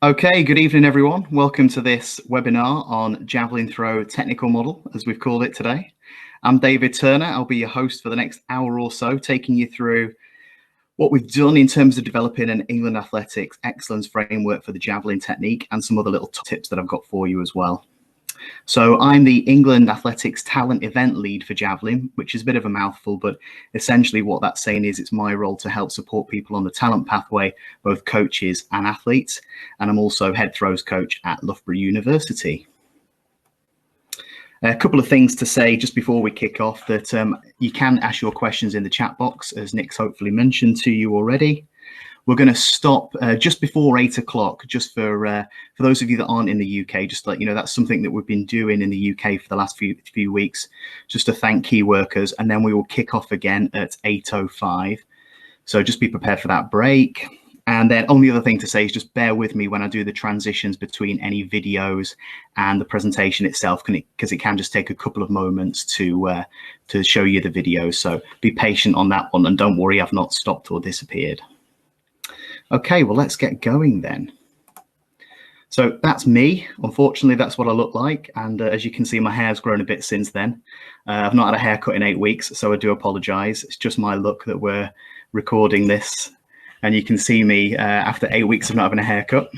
Okay, good evening, everyone. Welcome to this webinar on Javelin Throw Technical Model, as we've called it today. I'm David Turner. I'll be your host for the next hour or so, taking you through what we've done in terms of developing an England Athletics excellence framework for the Javelin technique and some other little tips that I've got for you as well. So I'm the England Athletics Talent Event Lead for Javelin, which is a bit of a mouthful, but essentially what that's saying is it's my role to help support people on the talent pathway, both coaches and athletes. And I'm also head throws coach at Loughborough University. A couple of things to say just before we kick off, that you can ask your questions in the chat box, as Nick's hopefully mentioned to you already. We're going to stop just before 8 o'clock, just for those of you that aren't in the UK, just to let you know that's something that we've been doing in the UK for the last few weeks, just to thank key workers, and then we will kick off again at 8:05. So just be prepared for that break. And then only other thing to say is just bear with me when I do the transitions between any videos and the presentation itself, because it can just take a couple of moments to show you the videos. So be patient on that one, and don't worry, I've not stopped or disappeared. Okay, well, let's get going then. So that's me. Unfortunately, that's what I look like. And as you can see, my hair's grown a bit since then. I've not had a haircut in 8 weeks, so I do apologize. It's just my look that we're recording this. And you can see me after 8 weeks of not having a haircut.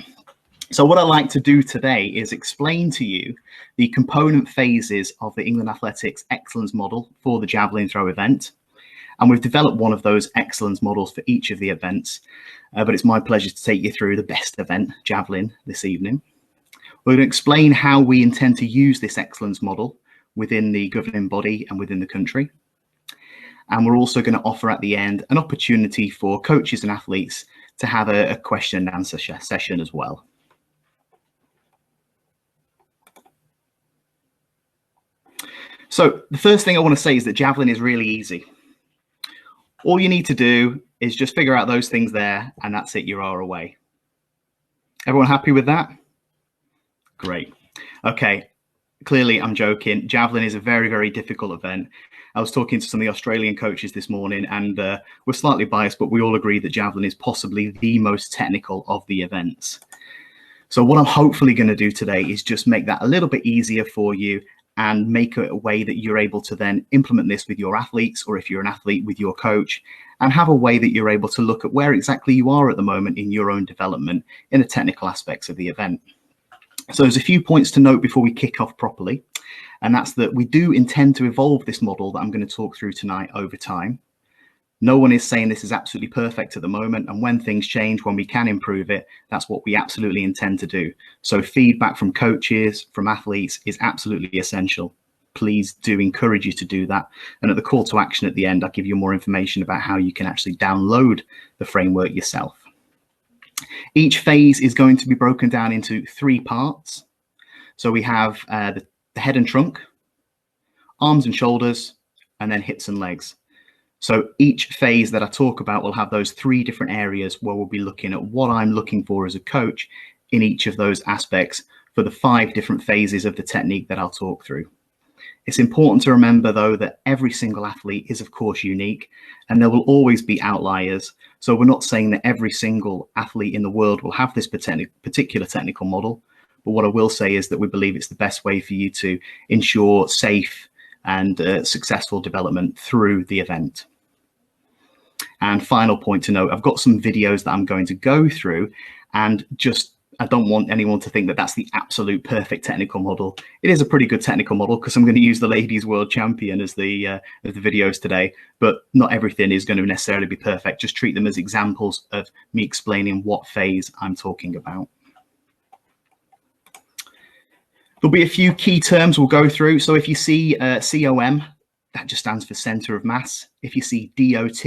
So what I'd like to do today is explain to you the component phases of the England Athletics Excellence Model for the Javelin Throw event. And we've developed one of those excellence models for each of the events. But it's my pleasure to take you through the best event, Javelin, this evening. We're going to explain how we intend to use this excellence model within the governing body and within the country. And we're also going to offer at the end an opportunity for coaches and athletes to have a question and answer session as well. So the first thing I want to say is that Javelin is really easy. All you need to do is just figure out those things there, and that's it, you are away. Everyone happy with that? Great. Okay, clearly I'm joking. Javelin is a very, very difficult event. I was talking to some of the Australian coaches this morning, and we're slightly biased, but we all agree that Javelin is possibly the most technical of the events. So what I'm hopefully going to do today is just make that a little bit easier for you and make it a way that you're able to then implement this with your athletes, or if you're an athlete, with your coach, and have a way that you're able to look at where exactly you are at the moment in your own development in the technical aspects of the event. So there's a few points to note before we kick off properly, and that's that we do intend to evolve this model that I'm going to talk through tonight over time. No one is saying this is absolutely perfect at the moment, and when things change, when we can improve it, that's what we absolutely intend to do. So feedback from coaches, from athletes is absolutely essential. Please do encourage you to do that. And at the call to action at the end, I'll give you more information about how you can actually download the framework yourself. Each phase is going to be broken down into 3 parts. So we have the head and trunk, arms and shoulders, and then hips and legs. So each phase that I talk about will have those 3 different areas where we'll be looking at what I'm looking for as a coach in each of those aspects for the 5 different phases of the technique that I'll talk through. It's important to remember, though, that every single athlete is, of course, unique, and there will always be outliers. So we're not saying that every single athlete in the world will have this particular technical model. But what I will say is that we believe it's the best way for you to ensure safe and successful development through the event. And final point to note, I've got some videos that I'm going to go through, and I don't want anyone to think that that's the absolute perfect technical model. It is a pretty good technical model because I'm going to use the ladies world champion as the videos today, but not everything is going to necessarily be perfect. Just treat them as examples of me explaining what phase I'm talking about. There'll be a few key terms we'll go through. So if you see COM, that just stands for center of mass. If you see DOT,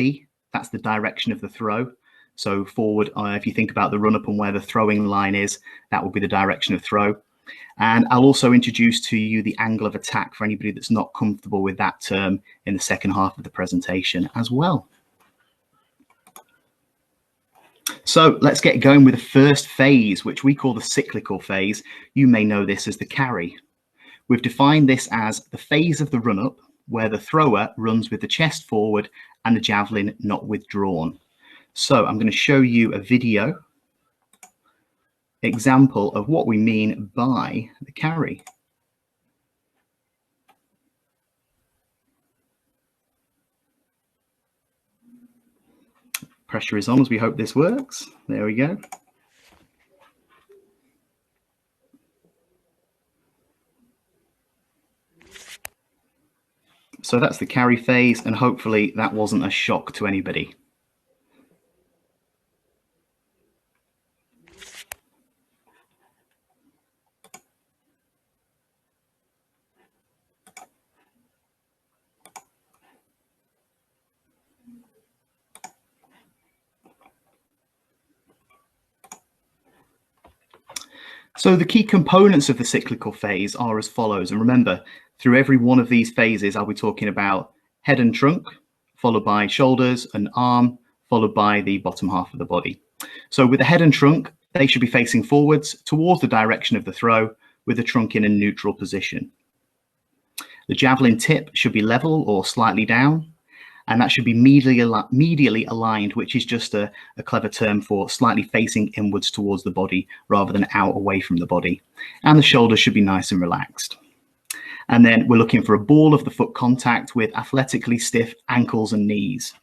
that's the direction of the throw. So forward, if you think about the run up and where the throwing line is, that will be the direction of throw. And I'll also introduce to you the angle of attack for anybody that's not comfortable with that term in the second half of the presentation as well. So let's get going with the first phase, which we call the cyclical phase. You may know this as the carry. We've defined this as the phase of the run-up where the thrower runs with the chest forward and the javelin not withdrawn. So I'm going to show you a video. example of what we mean by the carry. Pressure is on as we hope this works. There we go. So that's the carry phase, and hopefully that wasn't a shock to anybody. So the key components of the cyclical phase are as follows. And remember, through every one of these phases, I'll be talking about head and trunk, followed by shoulders and arm, followed by the bottom half of the body. So with the head and trunk, they should be facing forwards towards the direction of the throw, with the trunk in a neutral position. The javelin tip should be level or slightly down, and that should be medially aligned, which is just a clever term for slightly facing inwards towards the body rather than out away from the body. And the shoulders should be nice and relaxed. And then we're looking for a ball of the foot contact with athletically stiff ankles and knees.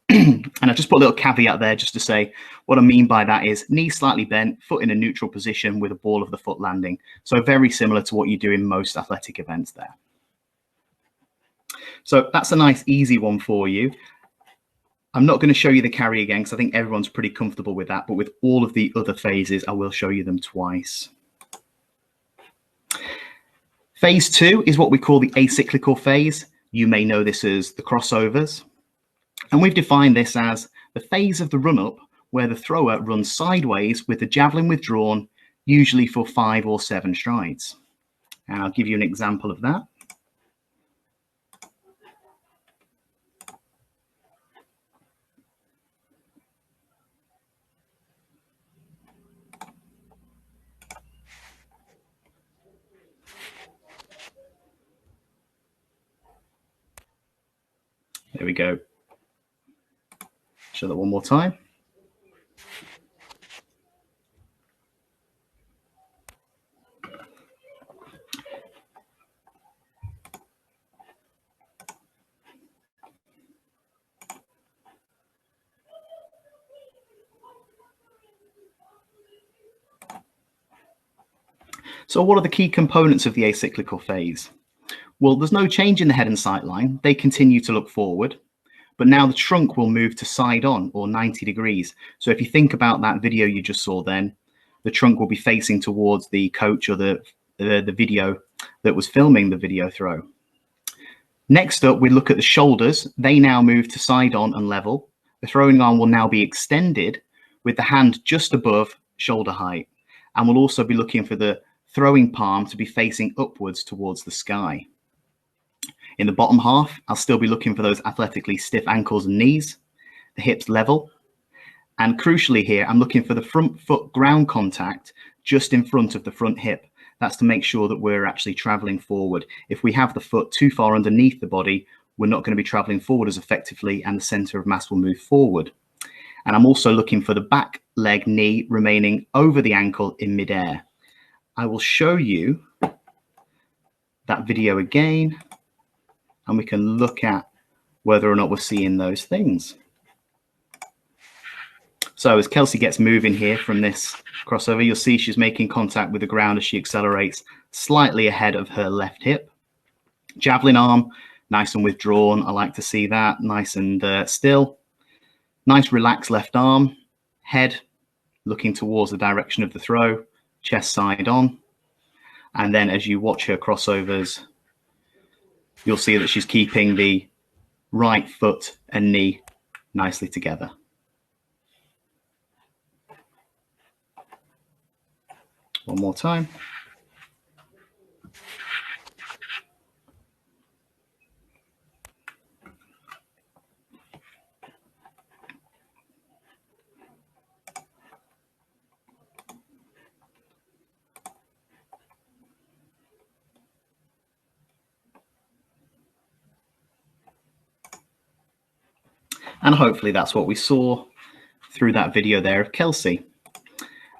And I just put a little caveat there just to say what I mean by that is knee slightly bent, foot in a neutral position with a ball of the foot landing. So very similar to what you do in most athletic events there. So that's a nice easy one for you. I'm not going to show you the carry again because I think everyone's pretty comfortable with that, but with all of the other phases, I will show you them twice. Phase 2 is what we call the acyclical phase. You may know this as the crossovers. And we've defined this as the phase of the run-up where the thrower runs sideways with the javelin withdrawn, usually for 5 or 7 strides. And I'll give you an example of that. There we go. Show that one more time. So what are the key components of the acyclical phase? Well, there's no change in the head and sight line. They continue to look forward, but now the trunk will move to side on or 90 degrees. So if you think about that video you just saw then, the trunk will be facing towards the coach or the video that was filming the video throw. Next up, we look at the shoulders. They now move to side on and level. The throwing arm will now be extended with the hand just above shoulder height. And we'll also be looking for the throwing palm to be facing upwards towards the sky. In the bottom half, I'll still be looking for those athletically stiff ankles and knees, the hips level. And crucially here, I'm looking for the front foot ground contact just in front of the front hip. That's to make sure that we're actually traveling forward. If we have the foot too far underneath the body, we're not going to be traveling forward as effectively and the center of mass will move forward. And I'm also looking for the back leg knee remaining over the ankle in midair. I will show you that video again, and we can look at whether or not we're seeing those things. So as Kelsey gets moving here from this crossover, you'll see she's making contact with the ground as she accelerates slightly ahead of her left hip. Javelin arm, nice and withdrawn. I like to see that, nice and still. Nice relaxed left arm, head looking towards the direction of the throw, chest side on. And then as you watch her crossovers, you'll see that she's keeping the right foot and knee nicely together. One more time. And hopefully that's what we saw through that video there of Kelsey.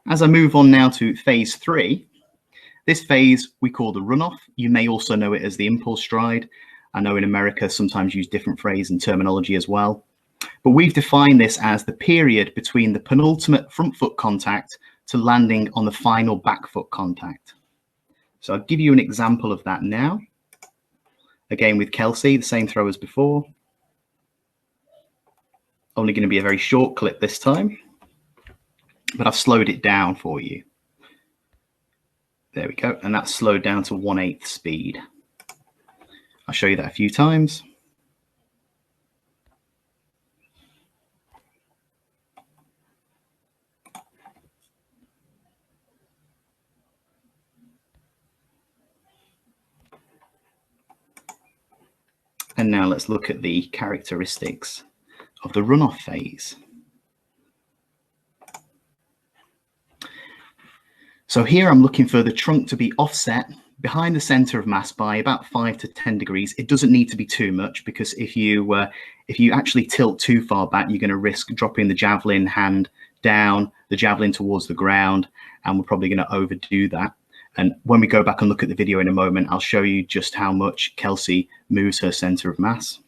As I move on now to phase 3, this phase we call the runoff. You may also know it as the impulse stride. I know in America sometimes use different phrase and terminology as well. But we've defined this as the period between the penultimate front foot contact to landing on the final back foot contact. So I'll give you an example of that now. Again with Kelsey, the same throw as before. Only going to be a very short clip this time, but I've slowed it down for you. There we go, and that's slowed down to 1/8 speed. I'll show you that a few times. And now let's look at the characteristics of the runoff phase. So here I'm looking for the trunk to be offset behind the center of mass by about 5 to 10 degrees. It doesn't need to be too much, because if you actually tilt too far back, you're going to risk dropping the javelin hand down, the javelin towards the ground, and we're probably going to overdo that. And when we go back and look at the video in a moment, I'll show you just how much Kelsey moves her center of mass.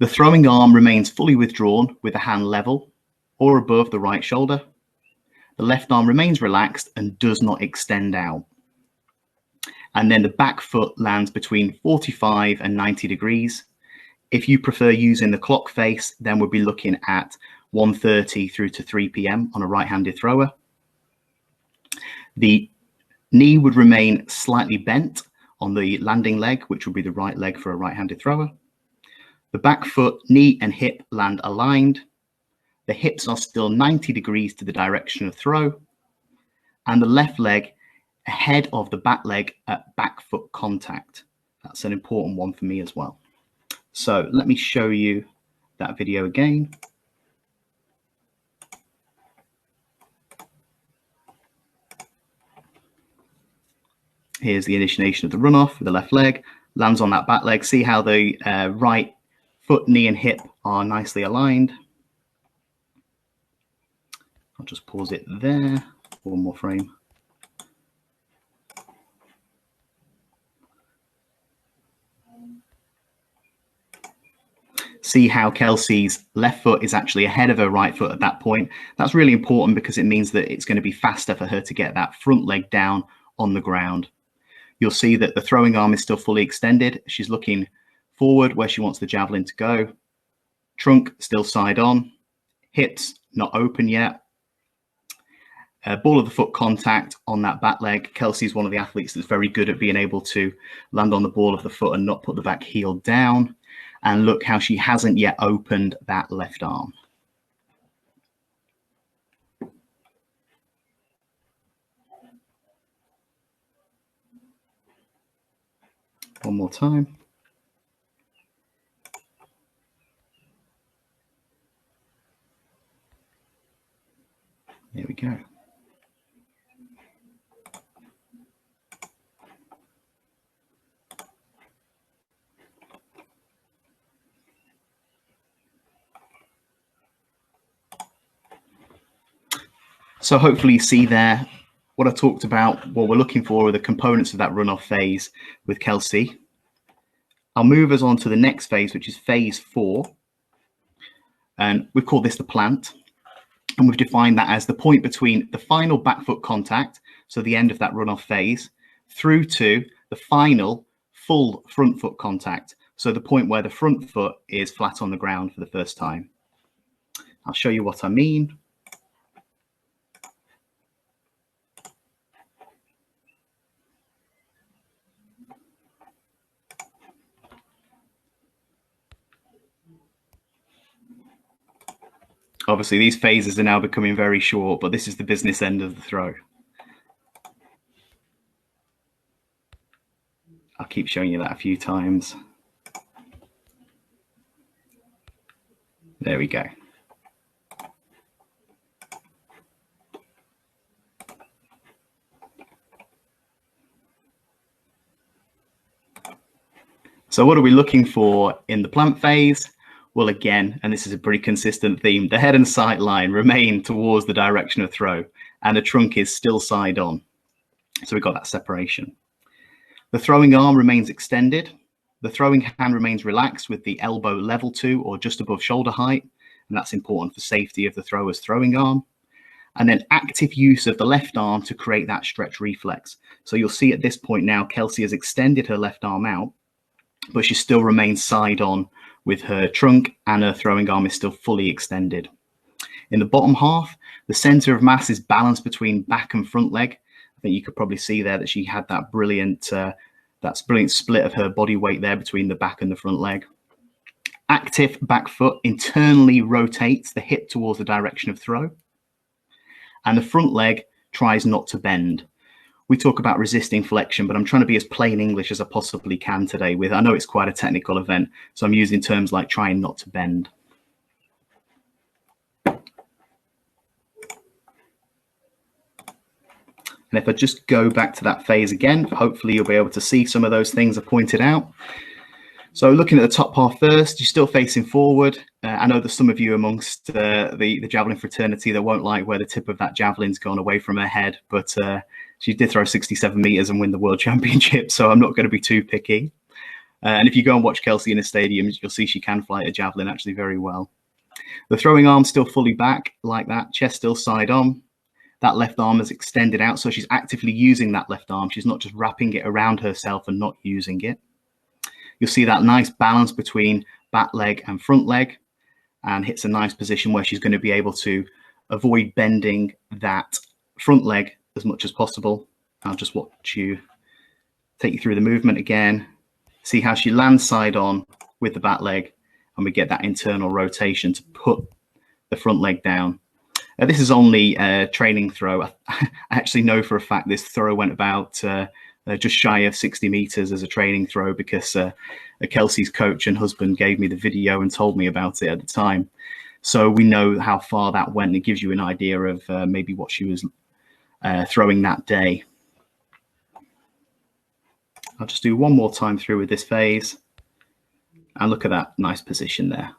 The throwing arm remains fully withdrawn with the hand level or above the right shoulder. The left arm remains relaxed and does not extend out. And then the back foot lands between 45 and 90 degrees. If you prefer using the clock face, then we'll be looking at 1:30 through to 3 p.m. on a right-handed thrower. The knee would remain slightly bent on the landing leg, which would be the right leg for a right-handed thrower. The back foot, knee and hip land aligned. The hips are still 90 degrees to the direction of throw. And the left leg ahead of the back leg at back foot contact. That's an important one for me as well. So let me show you that video again. Here's the initiation of the runoff with the left leg, lands on that back leg. See how the right foot, knee and hip are nicely aligned. I'll just pause it there. One more frame. See how Kelsey's left foot is actually ahead of her right foot at that point. That's really important because it means that it's going to be faster for her to get that front leg down on the ground. You'll see that the throwing arm is still fully extended. She's looking forward where she wants the javelin to go. Trunk still side on. Hips not open yet. Ball of the foot contact on that back leg. Kelsey's one of the athletes that's very good at being able to land on the ball of the foot and not put the back heel down. And look how she hasn't yet opened that left arm. One more time. There we go. So hopefully you see there what I talked about, what we're looking for are the components of that runoff phase with Kelsey. I'll move us on to the next phase, which is phase 4. And we've called this the plant. And we've defined that as the point between the final back foot contact, so the end of that runoff phase, through to the final full front foot contact. So the point where the front foot is flat on the ground for the first time. I'll show you what I mean. Obviously, these phases are now becoming very short, but this is the business end of the throw. I'll keep showing you that a few times. There we go. So what are we looking for in the plant phase? Well, again, and this is a pretty consistent theme, the head and sight line remain towards the direction of throw, and the trunk is still side on. So we've got that separation. The throwing arm remains extended. The throwing hand remains relaxed with the elbow level to or just above shoulder height, and that's important for safety of the thrower's throwing arm. And then active use of the left arm to create that stretch reflex. So you'll see at this point now, Kelsey has extended her left arm out, but she still remains side on with her trunk, and her throwing arm is still fully extended. In the bottom half, the center of mass is balanced between back and front leg. I think you could probably see there that she had that brilliant split of her body weight there between the back and the front leg. Active back foot internally rotates the hip towards the direction of throw, and the front leg tries not to bend. We talk about resisting flexion, but I'm trying to be as plain English as I possibly can today. I know it's quite a technical event, so I'm using terms like trying not to bend. And if I just go back to that phase again, hopefully you'll be able to see some of those things I pointed out. So looking at the top half first, you're still facing forward. I know there's some of you amongst the javelin fraternity that won't like where the tip of that javelin's gone away from her head, but she did throw 67 meters and win the world championship, so I'm not going to be too picky. And if you go and watch Kelsey in a stadium, you'll see she can fly a javelin actually very well. The throwing arm still fully back like that, chest still side on. That left arm is extended out, so she's actively using that left arm. She's not just wrapping it around herself and not using it. You'll see that nice balance between back leg and front leg, and hits a nice position where she's going to be able to avoid bending that front leg as much as possible. I'll just take you through the movement again. See how she lands side on with the back leg, and we get that internal rotation to put the front leg down. This is only a training throw. I actually know for a fact this throw went about just shy of 60 meters as a training throw, because Kelsey's coach and husband gave me the video and told me about it at the time. So we know how far that went. It gives you an idea of maybe what she was throwing that day. I'll just do one more time through with this phase, and look at that nice position there.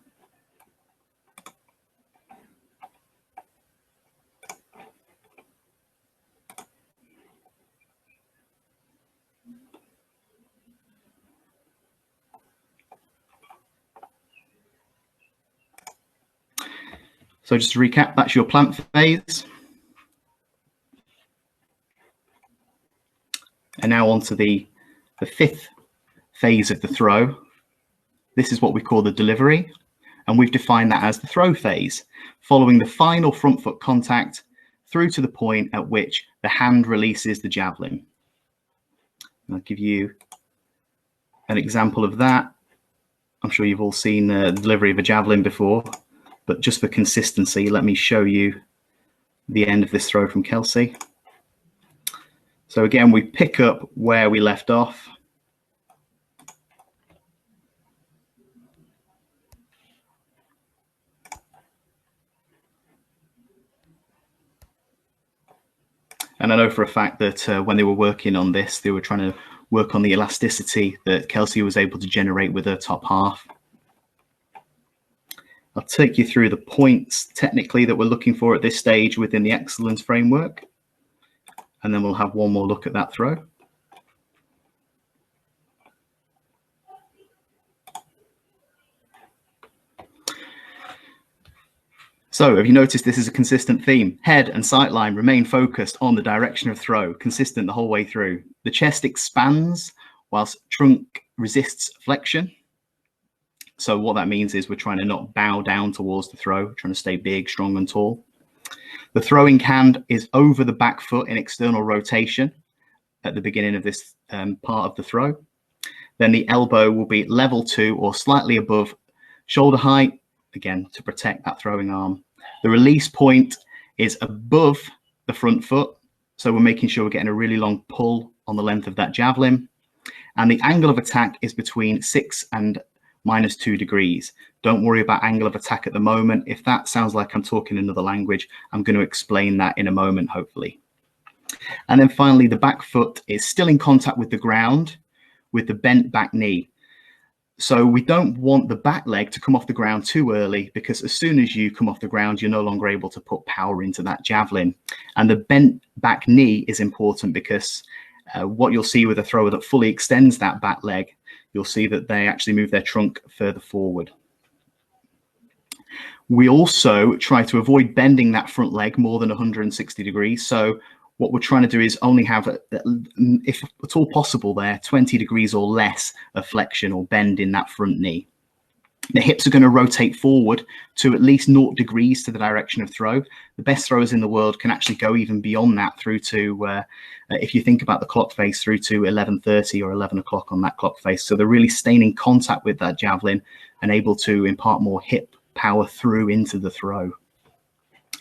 So just to recap, that's your plant phase. And now on to the fifth phase of the throw. This is what we call the delivery, and we've defined that as the throw phase, following the final front foot contact through to the point at which the hand releases the javelin. And I'll give you an example of that. I'm sure you've all seen the delivery of a javelin before, but just for consistency, let me show you the end of this throw from Kelsey. So again, we pick up where we left off. And I know for a fact that when they were working on this, they were trying to work on the elasticity that Kelsey was able to generate with her top half. I'll take you through the points technically that we're looking for at this stage within the excellence framework, and then we'll have one more look at that throw. So have you noticed this is a consistent theme? Head and sight line remain focused on the direction of throw, consistent the whole way through. The chest expands whilst trunk resists flexion. So what that means is we're trying to not bow down towards the throw, trying to stay big, strong and tall. The throwing hand is over the back foot in external rotation at the beginning of this part of the throw. Then the elbow will be level to or slightly above shoulder height, again, to protect that throwing arm. The release point is above the front foot, so we're making sure we're getting a really long pull on the length of that javelin. And the angle of attack is between 6 and -2 degrees. Don't worry about angle of attack at the moment. If that sounds like I'm talking another language, I'm going to explain that in a moment, hopefully. And then finally, the back foot is still in contact with the ground with the bent back knee. So we don't want the back leg to come off the ground too early, because as soon as you come off the ground, you're no longer able to put power into that javelin. And the bent back knee is important, because what you'll see with a thrower that fully extends that back leg, you'll see that they actually move their trunk further forward. We also try to avoid bending that front leg more than 160 degrees. So what we're trying to do is only have, if at all possible there, 20 degrees or less of flexion or bend in that front knee. The hips are going to rotate forward to at least 0 degrees to the direction of throw. The best throwers in the world can actually go even beyond that, through to, if you think about the clock face, through to 11:30 or 11 o'clock on that clock face. So they're really staying in contact with that javelin and able to impart more hip power through into the throw.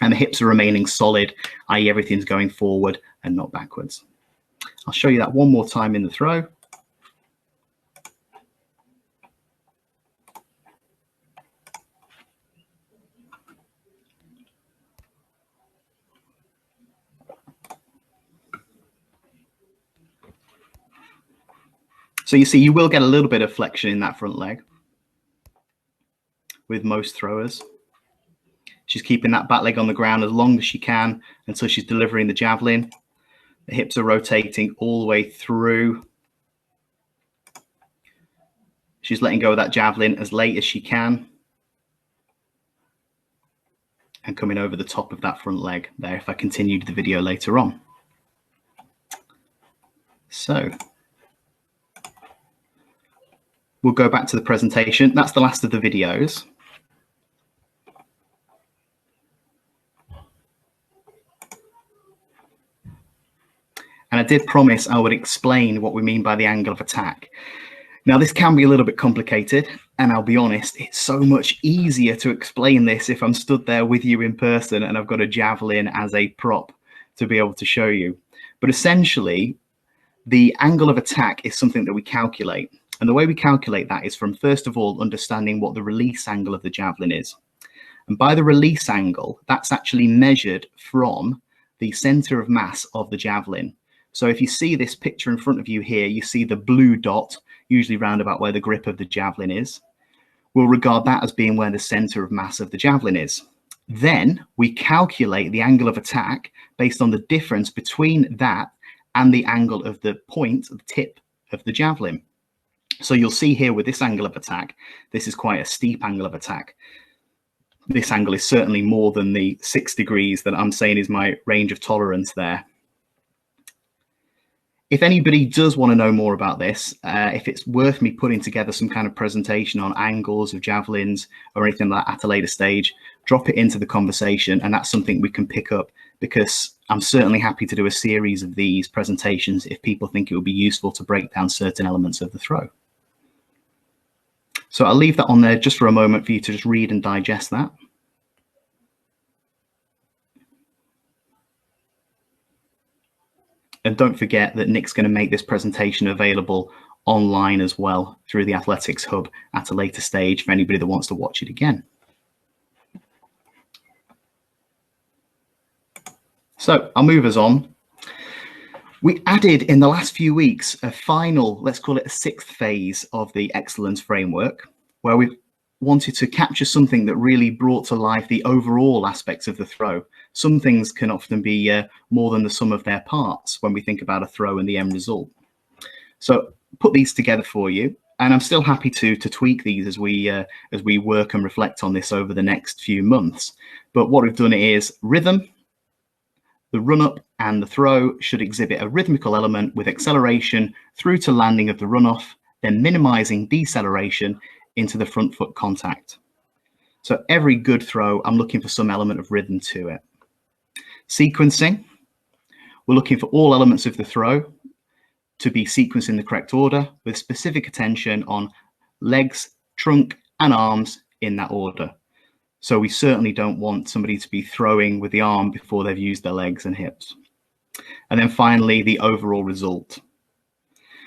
And the hips are remaining solid, i.e. everything's going forward and not backwards. I'll show you that one more time in the throw. So you see, you will get a little bit of flexion in that front leg with most throwers. She's keeping that back leg on the ground as long as she can until she's delivering the javelin. The hips are rotating all the way through. She's letting go of that javelin as late as she can and coming over the top of that front leg there, if I continued the video later on. So we'll go back to the presentation. That's the last of the videos. And I did promise I would explain what we mean by the angle of attack. Now, this can be a little bit complicated, and I'll be honest, it's so much easier to explain this if I'm stood there with you in person and I've got a javelin as a prop to be able to show you. But essentially, the angle of attack is something that we calculate. And the way we calculate that is from, first of all, understanding what the release angle of the javelin is. And by the release angle, that's actually measured from the center of mass of the javelin. So if you see this picture in front of you here, you see the blue dot, usually round about where the grip of the javelin is. We'll regard that as being where the center of mass of the javelin is. Then we calculate the angle of attack based on the difference between that and the angle of the point, the tip of the javelin. So you'll see here with this angle of attack, this is quite a steep angle of attack. This angle is certainly more than the 6 degrees that I'm saying is my range of tolerance there. If anybody does want to know more about this, if it's worth me putting together some kind of presentation on angles of javelins or anything like that at a later stage, drop it into the conversation, and that's something we can pick up, because I'm certainly happy to do a series of these presentations if people think it would be useful to break down certain elements of the throw. So I'll leave that on there just for a moment for you to just read and digest that. And don't forget that Nick's going to make this presentation available online as well through the Athletics Hub at a later stage for anybody that wants to watch it again. So I'll move us on. We added in the last few weeks a final, let's call it a 6th phase of the excellence framework, where we wanted to capture something that really brought to life the overall aspects of the throw. Some things can often be more than the sum of their parts when we think about a throw and the end result. So put these together for you, and I'm still happy to tweak these as we work and reflect on this over the next few months. But what we've done is rhythm. The run-up and the throw should exhibit a rhythmical element with acceleration through to landing of the run-off, then minimizing deceleration into the front foot contact. So every good throw, I'm looking for some element of rhythm to it. Sequencing, we're looking for all elements of the throw to be sequenced in the correct order, with specific attention on legs, trunk, and arms in that order. So we certainly don't want somebody to be throwing with the arm before they've used their legs and hips. And then finally, the overall result.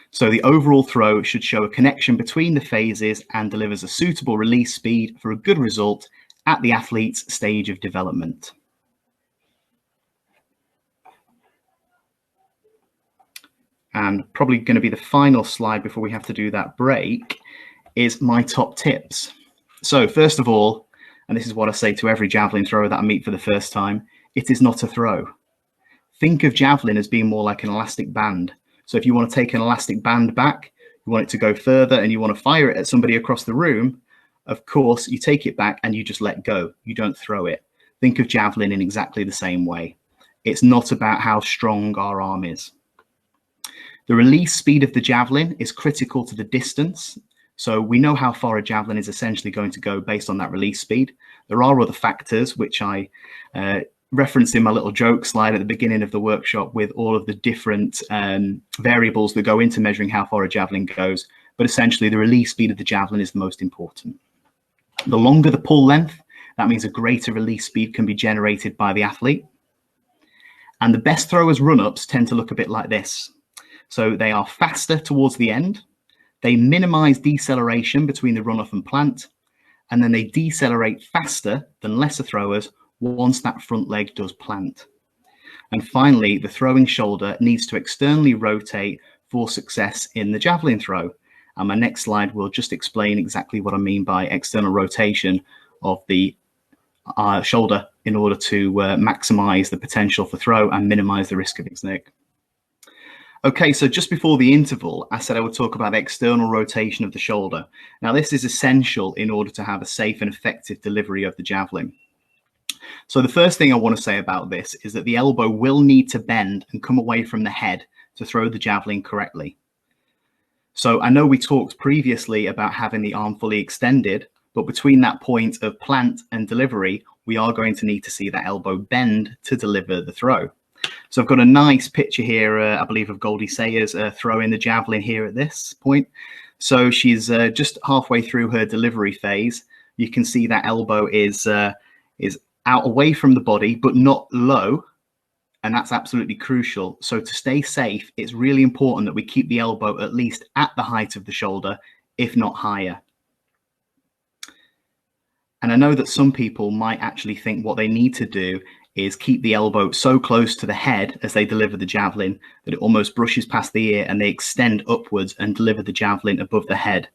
So the overall throw should show a connection between the phases and delivers a suitable release speed for a good result at the athlete's stage of development. And probably going to be the final slide before we have to do that break is my top tips. So first of all, and this is what I say to every javelin thrower that I meet for the first time, it is not a throw. Think of javelin as being more like an elastic band. So if you want to take an elastic band back, you want it to go further and you want to fire it at somebody across the room, of course, you take it back and you just let go. You don't throw it. Think of javelin in exactly the same way. It's not about how strong our arm is. The release speed of the javelin is critical to the distance. So we know how far a javelin is essentially going to go based on that release speed. There are other factors, which I referenced in my little joke slide at the beginning of the workshop, with all of the different variables that go into measuring how far a javelin goes. But essentially, the release speed of the javelin is the most important. The longer the pull length, that means a greater release speed can be generated by the athlete. And the best throwers' run-ups tend to look a bit like this. So they are faster towards the end. They minimize deceleration between the run-off and plant. And then they decelerate faster than lesser throwers once that front leg does plant. And finally, the throwing shoulder needs to externally rotate for success in the javelin throw. And my next slide will just explain exactly what I mean by external rotation of the shoulder in order to maximize the potential for throw and minimize the risk of nick. Okay, so just before the interval, I said I would talk about the external rotation of the shoulder. Now, this is essential in order to have a safe and effective delivery of the javelin. So the first thing I want to say about this is that the elbow will need to bend and come away from the head to throw the javelin correctly. So I know we talked previously about having the arm fully extended, but between that point of plant and delivery, we are going to need to see that elbow bend to deliver the throw. So I've got a nice picture here, I believe, of Goldie Sayers throwing the javelin here at this point. So she's just halfway through her delivery phase. You can see that elbow is out away from the body, but not low. And that's absolutely crucial. So to stay safe, it's really important that we keep the elbow at least at the height of the shoulder, if not higher. And I know that some people might actually think what they need to do is keep the elbow so close to the head as they deliver the javelin that it almost brushes past the ear and they extend upwards and deliver the javelin above the head.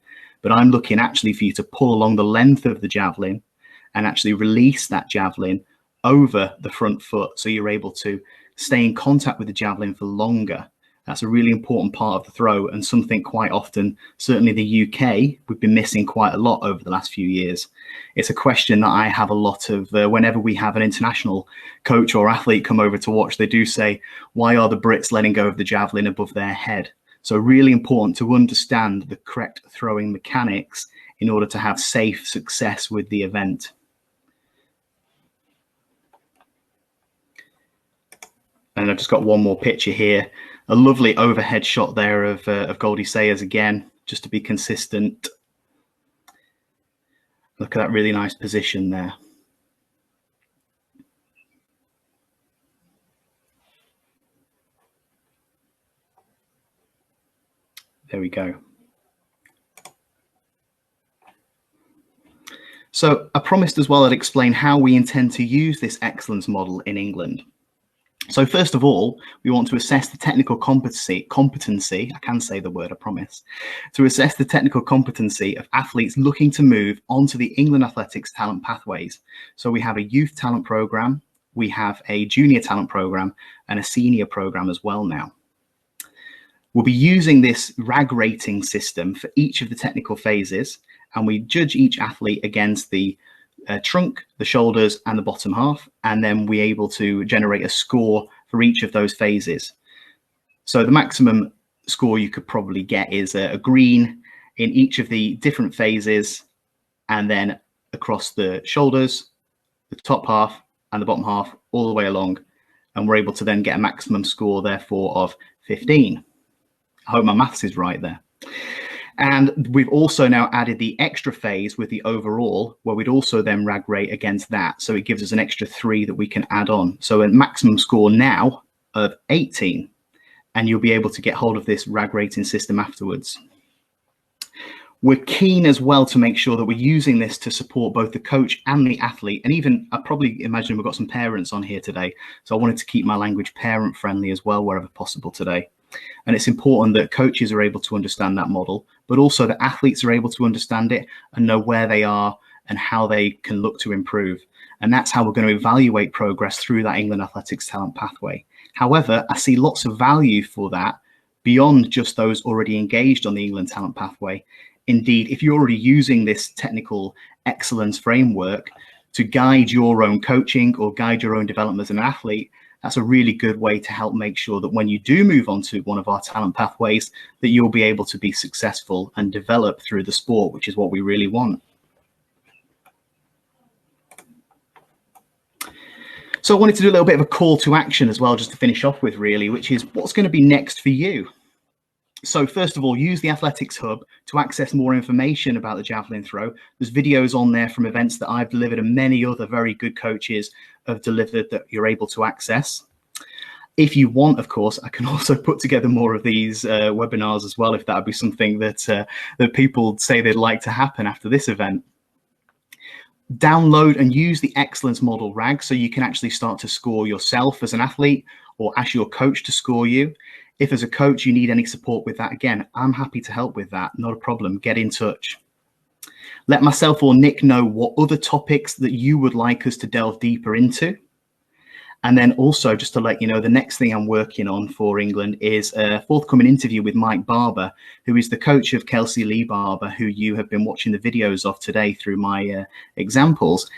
But I'm looking actually for you to pull along the length of the javelin and actually release that javelin over the front foot so you're able to stay in contact with the javelin for longer. That's a really important part of the throw and something quite often, certainly the UK, we've been missing quite a lot over the last few years. It's a question that I have a lot of whenever we have an international coach or athlete come over to watch. They do say, why are the Brits letting go of the javelin above their head? So really important to understand the correct throwing mechanics in order to have safe success with the event. And I've just got one more picture here. A lovely overhead shot there of Goldie Sayers again, just to be consistent. Look at that really nice position there. There we go. So I promised as well I'd explain how we intend to use this excellence model in England. So first of all, we want to assess the technical competency, I can say the word, I promise, to assess the technical competency of athletes looking to move onto the England Athletics talent pathways. So we have a youth talent program, we have a junior talent program, and a senior program as well now. We'll be using this RAG rating system for each of the technical phases, and we judge each athlete against the trunk, the shoulders, and the bottom half, and then we're able to generate a score for each of those phases. So the maximum score you could probably get is a green in each of the different phases, and then across the shoulders, the top half, and the bottom half, all the way along, and we're able to then get a maximum score, therefore, of 15. I hope my maths is right there. And we've also now added the extra phase with the overall, where we'd also then RAG rate against that. So it gives us an extra 3 that we can add on. So a maximum score now of 18. And you'll be able to get hold of this RAG rating system afterwards. We're keen as well to make sure that we're using this to support both the coach and the athlete. And even, I probably imagine we've got some parents on here today. So I wanted to keep my language parent friendly as well, wherever possible today. And it's important that coaches are able to understand that model, but also that athletes are able to understand it and know where they are and how they can look to improve. And that's how we're going to evaluate progress through that England Athletics Talent Pathway. However, I see lots of value for that beyond just those already engaged on the England Talent Pathway. Indeed, if you're already using this technical excellence framework to guide your own coaching or guide your own development as an athlete, that's a really good way to help make sure that when you do move on to one of our talent pathways, that you'll be able to be successful and develop through the sport, which is what we really want. So I wanted to do a little bit of a call to action as well, just to finish off with, really, which is what's going to be next for you. So first of all, use the Athletics Hub to access more information about the javelin throw. There's videos on there from events that I've delivered and many other very good coaches have delivered that you're able to access. If you want, of course, I can also put together more of these webinars as well, if that would be something that that people say they'd like to happen after this event. Download and use the Excellence Model RAG so you can actually start to score yourself as an athlete or ask your coach to score you. If as a coach you need any support with that, again, I'm happy to help with that. Not a problem. Get in touch. Let myself or Nick know what other topics that you would like us to delve deeper into. And then also, just to let you know, the next thing I'm working on for England is a forthcoming interview with Mike Barber, who is the coach of Kelsey Lee Barber, who you have been watching the videos of today through my examples.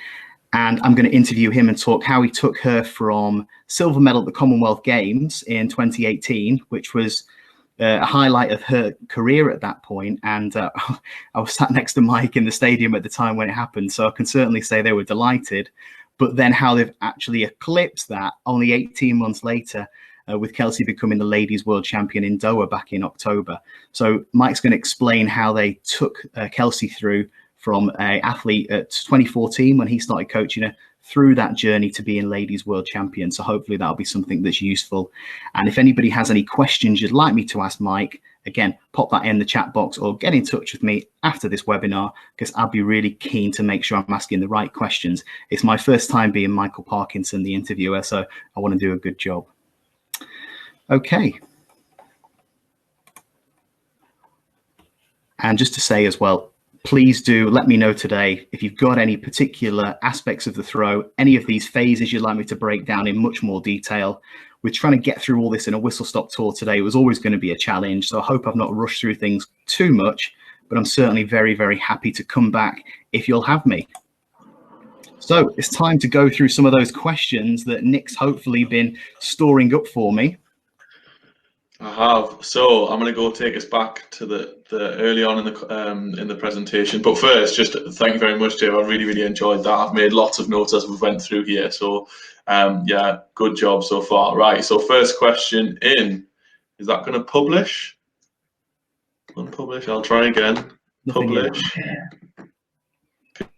And I'm going to interview him and talk how he took her from silver medal at the Commonwealth Games in 2018, which was a highlight of her career at that point. And I was sat next to Mike in the stadium at the time when it happened, so I can certainly say they were delighted. But then how they've actually eclipsed that only 18 months later, with Kelsey becoming the ladies world champion in Doha back in October. So Mike's going to explain how they took Kelsey through from an athlete at 2014 when he started coaching her through that journey to being ladies world champion. So hopefully that'll be something that's useful. And if anybody has any questions you'd like me to ask Mike, again, pop that in the chat box or get in touch with me after this webinar, because I'll be really keen to make sure I'm asking the right questions. It's my first time being Michael Parkinson, the interviewer, so I want to do a good job. Okay. And just to say as well, please do let me know today if you've got any particular aspects of the throw, any of these phases you'd like me to break down in much more detail. We're trying to get through all this in a whistle-stop tour today. It was always going to be a challenge, so I hope I've not rushed through things too much, but I'm certainly very, very happy to come back if you'll have me. So it's time to go through some of those questions that Nick's hopefully been storing up for me. I have. So I'm going to go take us back to the early on in the presentation. But first, just thank you very much, Dave. I really, really enjoyed that. I've made lots of notes as we went through here. So yeah, good job so far. Right. So first question in, is that going to publish? Unpublish. I'll try again. Publish. Can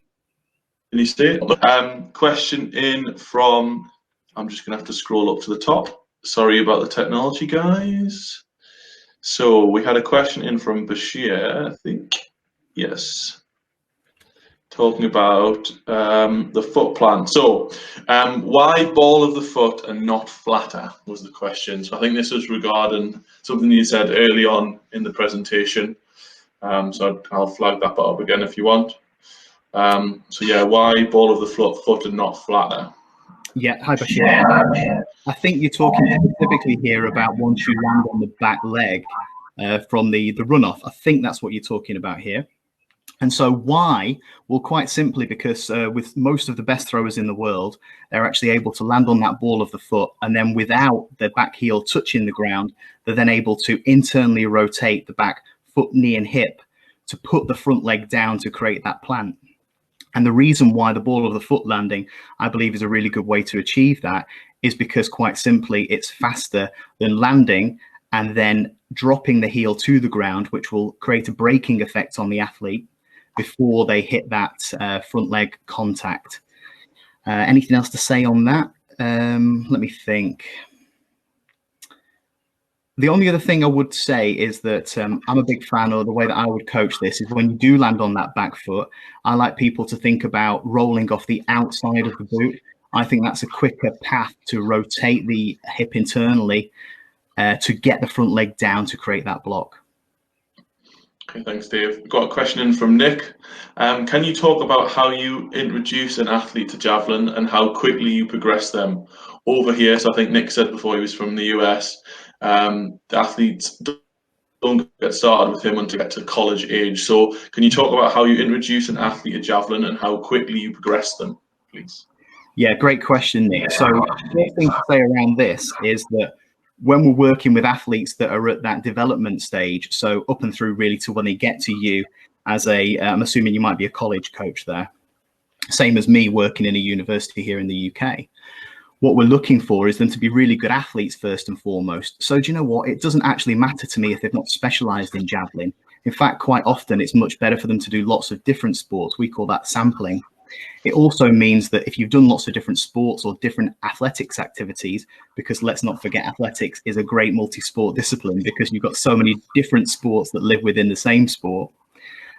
you see it? Question in from, I'm just going to have to scroll up to the top. Sorry about the technology, guys. So we had a question in from Bashir, I think. Yes. Talking about the foot plan. So why ball of the foot and not flatter was the question. So I think this was regarding something you said early on in the presentation. So I'll flag that up again if you want. So yeah, why ball of the foot and not flatter? Yeah, hi Bashir. I think you're talking specifically here about once you land on the back leg from the runoff. I think that's what you're talking about here. And so why? Well, quite simply because with most of the best throwers in the world, they're actually able to land on that ball of the foot, and then without their back heel touching the ground, they're then able to internally rotate the back foot, knee and hip to put the front leg down to create that plant. And the reason why the ball of the foot landing, I believe, is a really good way to achieve that is because quite simply it's faster than landing and then dropping the heel to the ground, which will create a braking effect on the athlete before they hit that front leg contact. Anything else to say on that? Let me think. The only other thing I would say is that I'm a big fan, or the way that I would coach this is when you do land on that back foot, I like people to think about rolling off the outside of the boot. I think that's a quicker path to rotate the hip internally to get the front leg down to create that block. Okay, thanks, Dave. Got a question in from Nick. Can you talk about how you introduce an athlete to javelin and how quickly you progress them over here? So I think Nick said before he was from the US, the athletes don't get started with him until they get to college age. So can you talk about how you introduce an athlete to javelin and how quickly you progress them, please? Yeah, great question, Nick. So the first thing to say around this is that when we're working with athletes that are at that development stage, so up and through really to when they get to you as I'm assuming you might be a college coach there, same as me working in a university here in the UK. What we're looking for is them to be really good athletes first and foremost. So do you know what? It doesn't actually matter to me if they've not specialized in javelin. In fact, quite often it's much better for them to do lots of different sports. We call that sampling. It also means that if you've done lots of different sports or different athletics activities, because let's not forget athletics is a great multi-sport discipline because you've got so many different sports that live within the same sport.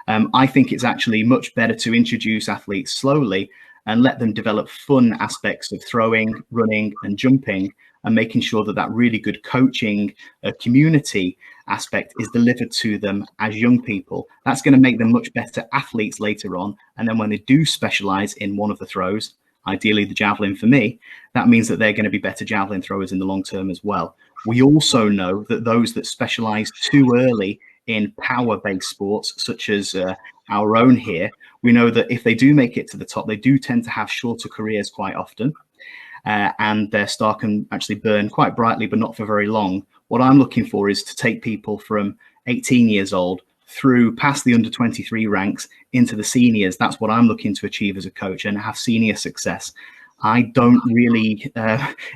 I think it's actually much better to introduce athletes slowly and let them develop fun aspects of throwing, running and jumping, and making sure that that really good coaching community aspect is delivered to them as young people. That's going to make them much better athletes later on. And then when they do specialize in one of the throws, ideally the javelin for me, that means that they're going to be better javelin throwers in the long term as well. We also know that those that specialize too early in power-based sports, such as our own here, we know that if they do make it to the top, they do tend to have shorter careers quite often. And their star can actually burn quite brightly, but not for very long. What I'm looking for is to take people from 18 years old through past the under 23 ranks into the seniors. That's what I'm looking to achieve as a coach and have senior success. I don't really,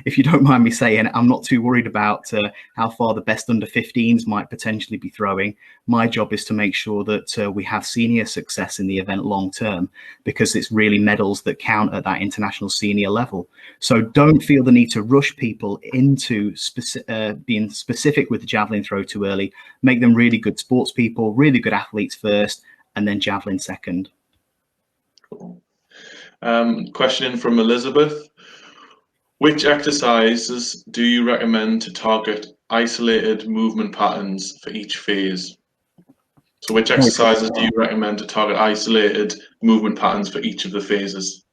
if you don't mind me saying, I'm not too worried about how far the best under 15s might potentially be throwing. My job is to make sure that we have senior success in the event long term, because it's really medals that count at that international senior level. So don't feel the need to rush people into being specific with the javelin throw too early. Make them really good sports people, really good athletes first, and then javelin second. Cool. Question in from Elizabeth. Which exercises do you recommend to target isolated movement patterns for each phase? So which exercises do you recommend to target isolated movement patterns for each of the phases?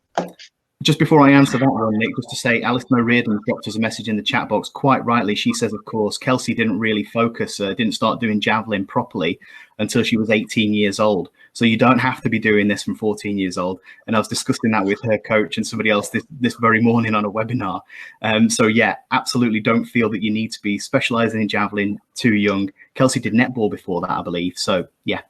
Just before I answer that one, Nick, just to say, Alison O'Riordan dropped us a message in the chat box quite rightly. She says, of course, Kelsey didn't really focus, didn't start doing javelin properly until she was 18 years old. So you don't have to be doing this from 14 years old. And I was discussing that with her coach and somebody else this very morning on a webinar. So yeah, absolutely don't feel that you need to be specializing in javelin too young. Kelsey did netball before that, I believe. So yeah,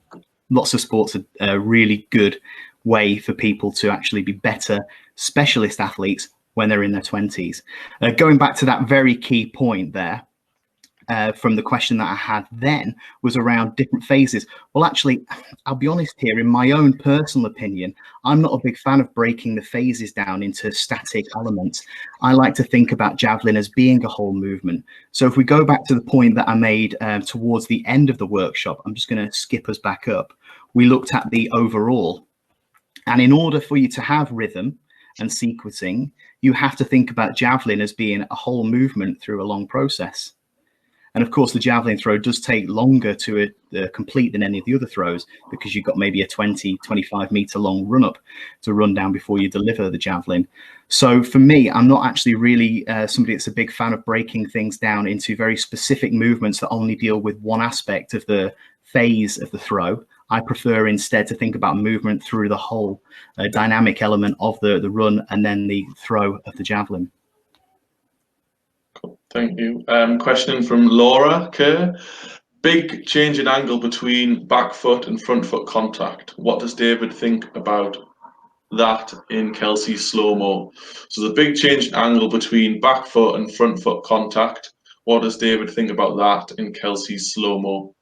lots of sports are a really good way for people to actually be better specialist athletes when they're in their 20s. Going back to that very key point there, from the question that I had then was around different phases. Well, actually, I'll be honest here, in my own personal opinion, I'm not a big fan of breaking the phases down into static elements. I like to think about javelin as being a whole movement. So if we go back to the point that I made towards the end of the workshop, I'm just going to skip us back up. We looked at the overall. And in order for you to have rhythm and sequencing, you have to think about javelin as being a whole movement through a long process. And of course, the javelin throw does take longer to complete than any of the other throws, because you've got maybe a 20, 25 meter long run up to run down before you deliver the javelin. So for me, I'm not actually really somebody that's a big fan of breaking things down into very specific movements that only deal with one aspect of the phase of the throw. I prefer instead to think about movement through the whole dynamic element of the run and then the throw of the javelin. Cool. Thank you. Question from Laura Kerr. Big change in angle between back foot and front foot contact. What does David think about that in Kelsey's slow-mo? So the big change in angle between back foot and front foot contact. What does David think about that in Kelsey's slow-mo?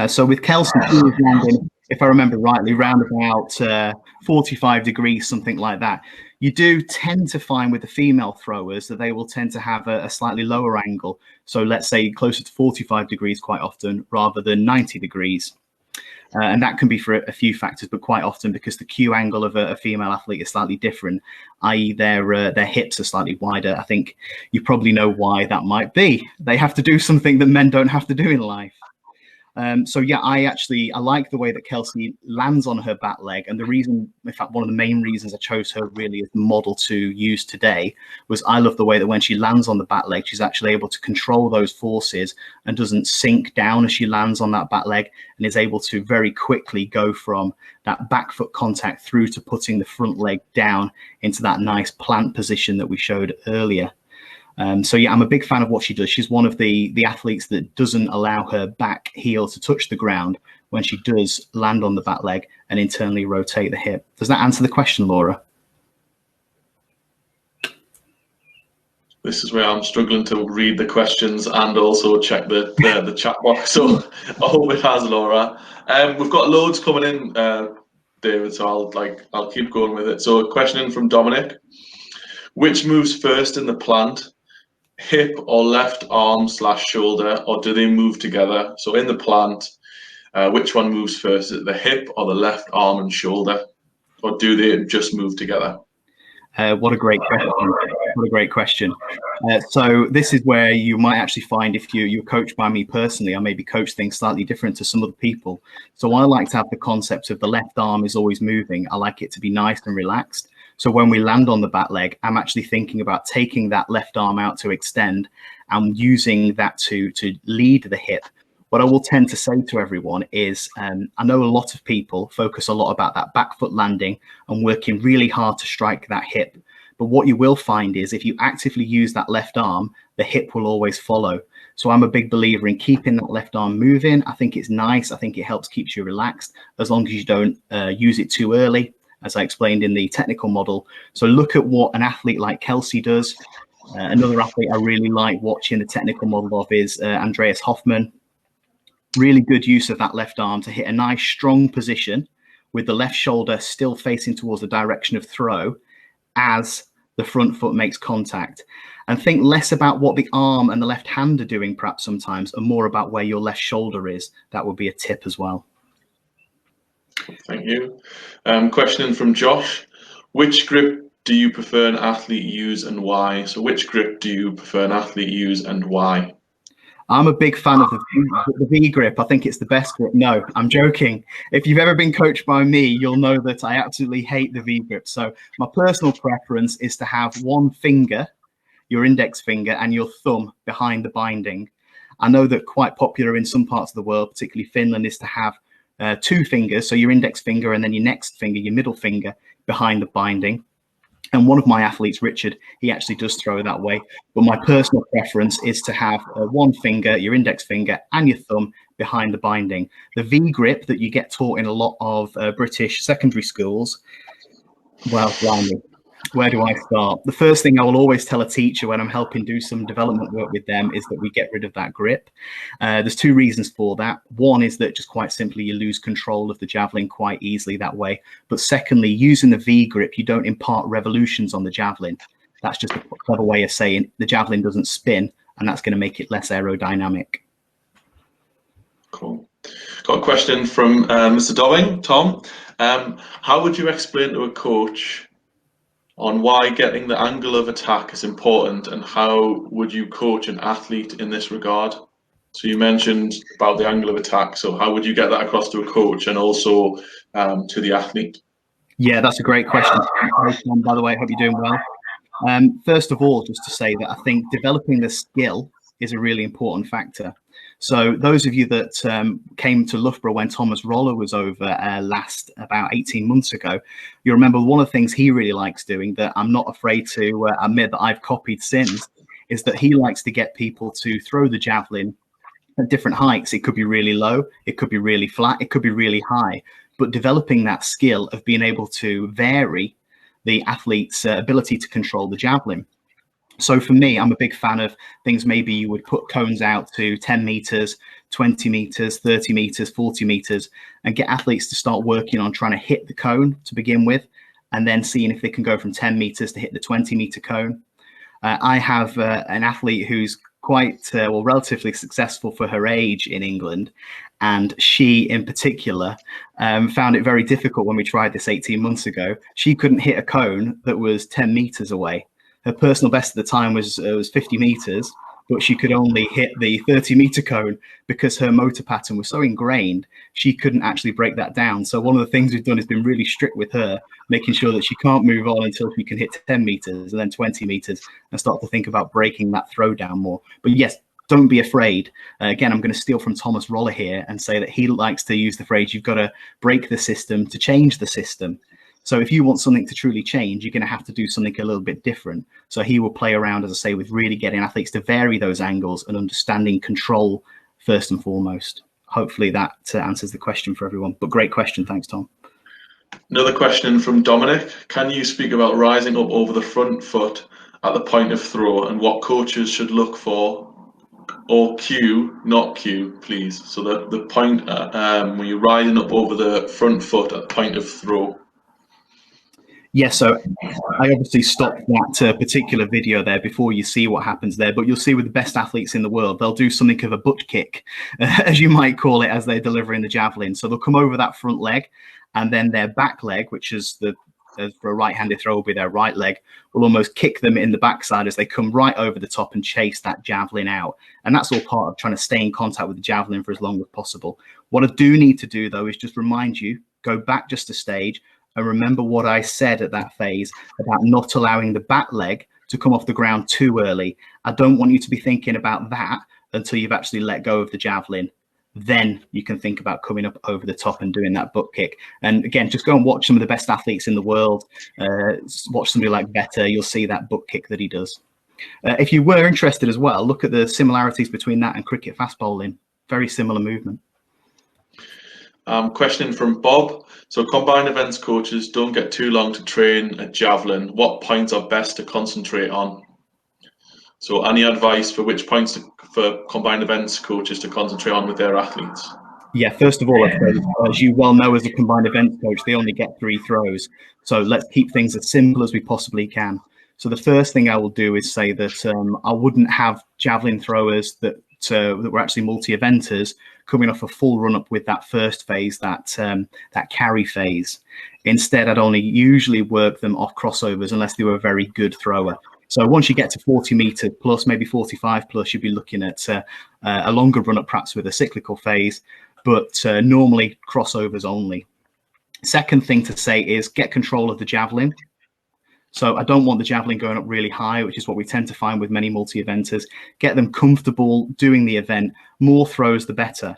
So with Kelsey, she was landing, if I remember rightly, round about 45 degrees, something like that. You do tend to find with the female throwers that they will tend to have a slightly lower angle. So let's say closer to 45 degrees quite often rather than 90 degrees. And that can be for a few factors, but quite often because the Q angle of a female athlete is slightly different, i.e. their hips are slightly wider. I think you probably know why that might be. They have to do something that men don't have to do in life. So yeah, I like the way that Kelsey lands on her back leg, and the reason, in fact, one of the main reasons I chose her really as the model to use today was I love the way that when she lands on the back leg, she's actually able to control those forces and doesn't sink down as she lands on that back leg, and is able to very quickly go from that back foot contact through to putting the front leg down into that nice plant position that we showed earlier. So yeah, I'm a big fan of what she does. She's one of the athletes that doesn't allow her back heel to touch the ground when she does land on the back leg and internally rotate the hip. Does that answer the question, Laura? This is where I'm struggling to read the questions and also check the chat box. So I hope it has, Laura. We've got loads coming in, David. So I'll keep going with it. So a question in from Dominic: which moves first in the plant? Hip or left arm / shoulder, or do they move together? So in the plant, which one moves first? Is it the hip or the left arm and shoulder, or do they just move together? What a great question. What a great question. So this is where you might actually find, if you're coached by me personally, I maybe coach things slightly different to some other people. So I like to have the concept of the left arm is always moving. I like it to be nice and relaxed. So when we land on the back leg, I'm actually thinking about taking that left arm out to extend and using that to lead the hip. What I will tend to say to everyone is, I know a lot of people focus a lot about that back foot landing and working really hard to strike that hip. But what you will find is if you actively use that left arm, the hip will always follow. So I'm a big believer in keeping that left arm moving. I think it's nice. I think it helps keep you relaxed as long as you don't use it too early, as I explained in the technical model. So look at what an athlete like Kelsey does. Another athlete I really like watching the technical model of is Andreas Hoffman. Really good use of that left arm to hit a nice strong position with the left shoulder still facing towards the direction of throw as the front foot makes contact. And think less about what the arm and the left hand are doing perhaps sometimes, and more about where your left shoulder is. That would be a tip as well. Thank you. Question from Josh: which grip do you prefer an athlete use and why? So which grip do you prefer an athlete use and why? I'm a big fan of the V grip. I think it's the best grip. No, I'm joking. If you've ever been coached by me, you'll know that I absolutely hate the V grip. So my personal preference is to have one finger, your index finger, and your thumb behind the binding. I know that quite popular in some parts of the world, particularly Finland, is to have two fingers, so your index finger and then your next finger, your middle finger, behind the binding. And one of my athletes, Richard, he actually does throw that way. But my personal preference is to have one finger, your index finger, and your thumb behind the binding. The V grip that you get taught in a lot of British secondary schools, well, blimey, where do I start? The first thing I will always tell a teacher when I'm helping do some development work with them is that we get rid of that grip. There's two reasons for that. One is that just quite simply you lose control of the javelin quite easily that way. But secondly, using the V grip, you don't impart revolutions on the javelin. That's just a clever way of saying the javelin doesn't spin, and that's going to make it less aerodynamic. Cool. Got a question from Mr. Dobbing, Tom. How would you explain to a coach on why getting the angle of attack is important, and how would you coach an athlete in this regard? So you mentioned about the angle of attack. So how would you get that across to a coach and also to the athlete? Yeah, that's a great question. By the way, I hope you're doing well. First of all, just to say that I think developing the skill is a really important factor. So those of you that came to Loughborough when Thomas Roller was over last about 18 months ago, you remember one of the things he really likes doing that I'm not afraid to admit that I've copied since, is that he likes to get people to throw the javelin at different heights. It could be really low, it could be really flat, it could be really high, but developing that skill of being able to vary the athlete's ability to control the javelin. So for me, I'm a big fan of things. Maybe you would put cones out to 10 meters, 20 meters, 30 meters, 40 meters, and get athletes to start working on trying to hit the cone to begin with, and then seeing if they can go from 10 meters to hit the 20-meter cone. I have an athlete who's quite well, relatively successful for her age in England, and she in particular found it very difficult when we tried this 18 months ago. She couldn't hit a cone that was 10 meters away. Her personal best at the time was 50 meters, but she could only hit the 30-meter cone because her motor pattern was so ingrained, she couldn't actually break that down. So one of the things we've done is been really strict with her, making sure that she can't move on until she can hit 10 meters and then 20 meters and start to think about breaking that throw down more. But yes, don't be afraid. Again, I'm going to steal from Thomas Roller here and say that he likes to use the phrase, you've got to break the system to change the system. So if you want something to truly change, you're going to have to do something a little bit different. So he will play around, as I say, with really getting athletes to vary those angles and understanding control first and foremost. Hopefully that answers the question for everyone. But great question. Thanks, Tom. Another question from Dominic. Can you speak about rising up over the front foot at the point of throw and what coaches should look for, or cue, not cue, please? So the point when you're rising up over the front foot at the point of throw. Yeah, so I obviously stopped that particular video there before you see what happens there, but you'll see with the best athletes in the world, they'll do something of a butt kick, as you might call it, as they're delivering the javelin. So they'll come over that front leg, and then their back leg, which is for a right-handed throw will be their right leg, will almost kick them in the backside as they come right over the top and chase that javelin out. And that's all part of trying to stay in contact with the javelin for as long as possible. What I do need to do, though, is just remind you, go back just a stage, and remember what I said at that phase about not allowing the back leg to come off the ground too early. I don't want you to be thinking about that until you've actually let go of the javelin. Then you can think about coming up over the top and doing that butt kick. And again, just go and watch some of the best athletes in the world. Watch somebody like Vetter, you'll see that butt kick that he does. If you were interested as well, look at the similarities between that and cricket fast bowling. Very similar movement. Question from Bob. So combined events coaches don't get too long to train a javelin. What points are best to concentrate on? So any advice for which points for combined events coaches to concentrate on with their athletes? Yeah, first of all, as you well know, as a combined events coach, they only get 3 throws. So let's keep things as simple as we possibly can. So the first thing I will do is say that I wouldn't have javelin throwers that were actually multi-eventers coming off a full run-up with that first phase, that carry phase. Instead, I'd only usually work them off crossovers unless they were a very good thrower. So once you get to 40 meters plus, maybe 45 plus, you'd be looking at a longer run-up, perhaps with a cyclical phase, but normally crossovers only. Second thing to say is get control of the javelin. So I don't want the javelin going up really high, which is what we tend to find with many multi-eventers. Get them comfortable doing the event. More throws, the better.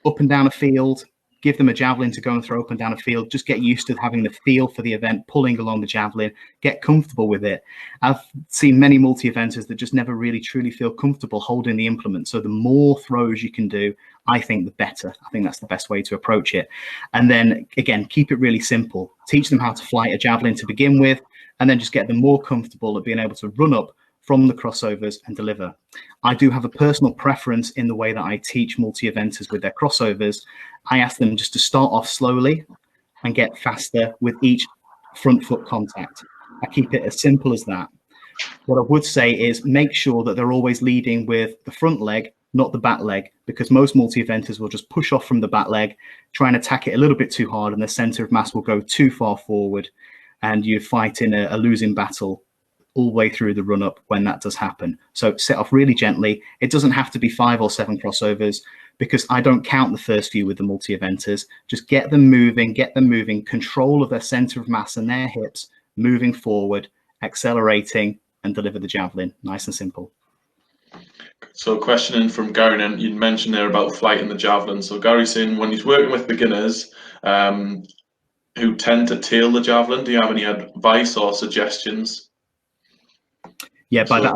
Up and down a field, give them a javelin to go and throw up and down a field. Just get used to having the feel for the event, pulling along the javelin, get comfortable with it. I've seen many multi-eventers that just never really truly feel comfortable holding the implement. So the more throws you can do, I think the better. I think that's the best way to approach it. And then again, keep it really simple. Teach them how to fly a javelin to begin with, and then just get them more comfortable at being able to run up from the crossovers and deliver. I do have a personal preference in the way that I teach multi-eventers with their crossovers. I ask them just to start off slowly and get faster with each front foot contact. I keep it as simple as that. What I would say is make sure that they're always leading with the front leg, not the back leg, because most multi-eventers will just push off from the back leg, try and attack it a little bit too hard, and the center of mass will go too far forward, and you're fighting a losing battle all the way through the run up when that does happen. So set off really gently. It doesn't have to be 5 or 7 crossovers, because I don't count the first few with the multi-eventers. Just get them moving, control of their center of mass and their hips, moving forward, accelerating, and deliver the javelin. Nice and simple. So a question in from Gary, and you mentioned there about flighting the javelin. So Gary's saying when he's working with beginners who tend to tail the javelin, do you have any advice or suggestions? Yeah, by that,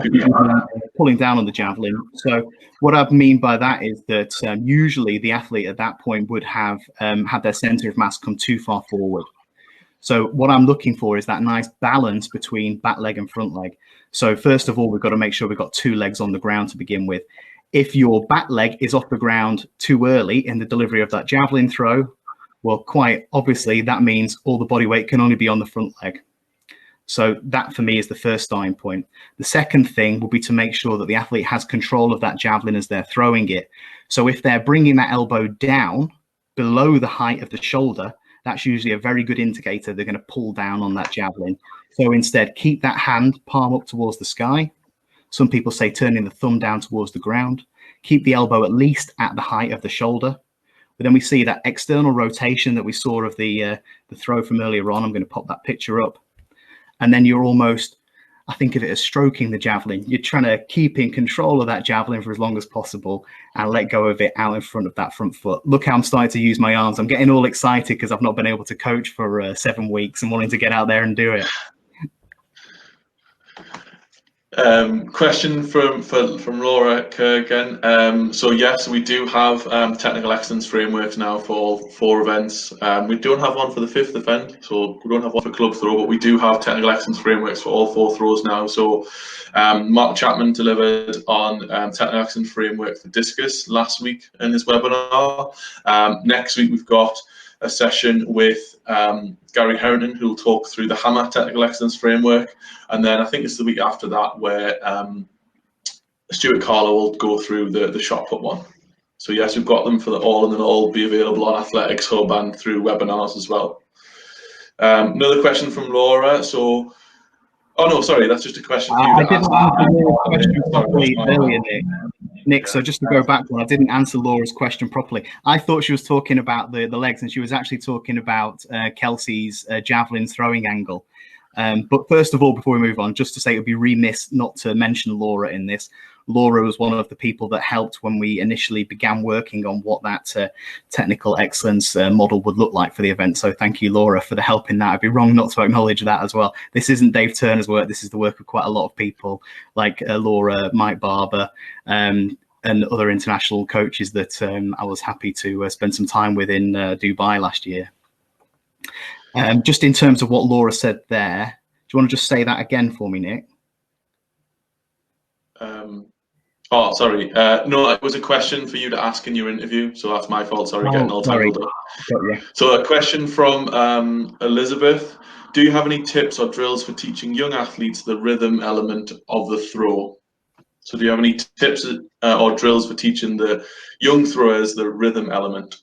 pulling down on the javelin. So what I mean by that is that usually the athlete at that point would have had their center of mass come too far forward. So what I'm looking for is that nice balance between back leg and front leg. So first of all, we've got to make sure we've got 2 legs on the ground to begin with. If your back leg is off the ground too early in the delivery of that javelin throw, well, quite obviously that means all the body weight can only be on the front leg. So that for me is the first starting point. The second thing will be to make sure that the athlete has control of that javelin as they're throwing it. So if they're bringing that elbow down below the height of the shoulder, that's usually a very good indicator they're going to pull down on that javelin. So instead, keep that hand palm up towards the sky. Some people say turning the thumb down towards the ground. Keep the elbow at least at the height of the shoulder. But then we see that external rotation that we saw of the throw from earlier on. I'm going to pop that picture up. And then you're almost, I think of it as stroking the javelin. You're trying to keep in control of that javelin for as long as possible and let go of it out in front of that front foot. Look how I'm starting to use my arms. I'm getting all excited because I've not been able to coach for 7 weeks and wanting to get out there and do it. Question from Laura Kurgan. So yes, we do have technical excellence frameworks now for all 4 events. We don't have one for the 5th event, so we don't have one for club throw, but we do have technical excellence frameworks for all 4 throws now. So Mark Chapman delivered on technical excellence framework for discus last week in his webinar. Next week we've got a session with Gary Harrington, who will talk through the hammer technical excellence framework. And then I think it's the week after that where Stuart Carlo will go through the shot put one. So yes, we've got them for the all, and then all be available on Athletics Hub and through webinars as well. Another question from Laura. So, oh no, sorry, that's just a question for you. I didn't answer Laura's question properly earlier, Nick. So just to go back one, I didn't answer Laura's question properly. I thought she was talking about the legs, and she was actually talking about Kelsey's javelin throwing angle. But first of all, before we move on, just to say it would be remiss not to mention Laura in this. Laura was one of the people that helped when we initially began working on what that technical excellence model would look like for the event. So thank you, Laura, for the help in that. I'd be wrong not to acknowledge that as well. This isn't Dave Turner's work. This is the work of quite a lot of people like Laura, Mike Barber, and other international coaches that I was happy to spend some time with in Dubai last year. Just in terms of what Laura said there, do you want to just say that again for me, Nick? Oh, sorry. No, it was a question for you to ask in your interview, so that's my fault. Sorry, getting all tangled up. So a question from Elizabeth. Do you have any tips or drills for teaching young athletes the rhythm element of the throw? So do you have any tips or drills for teaching the young throwers the rhythm element?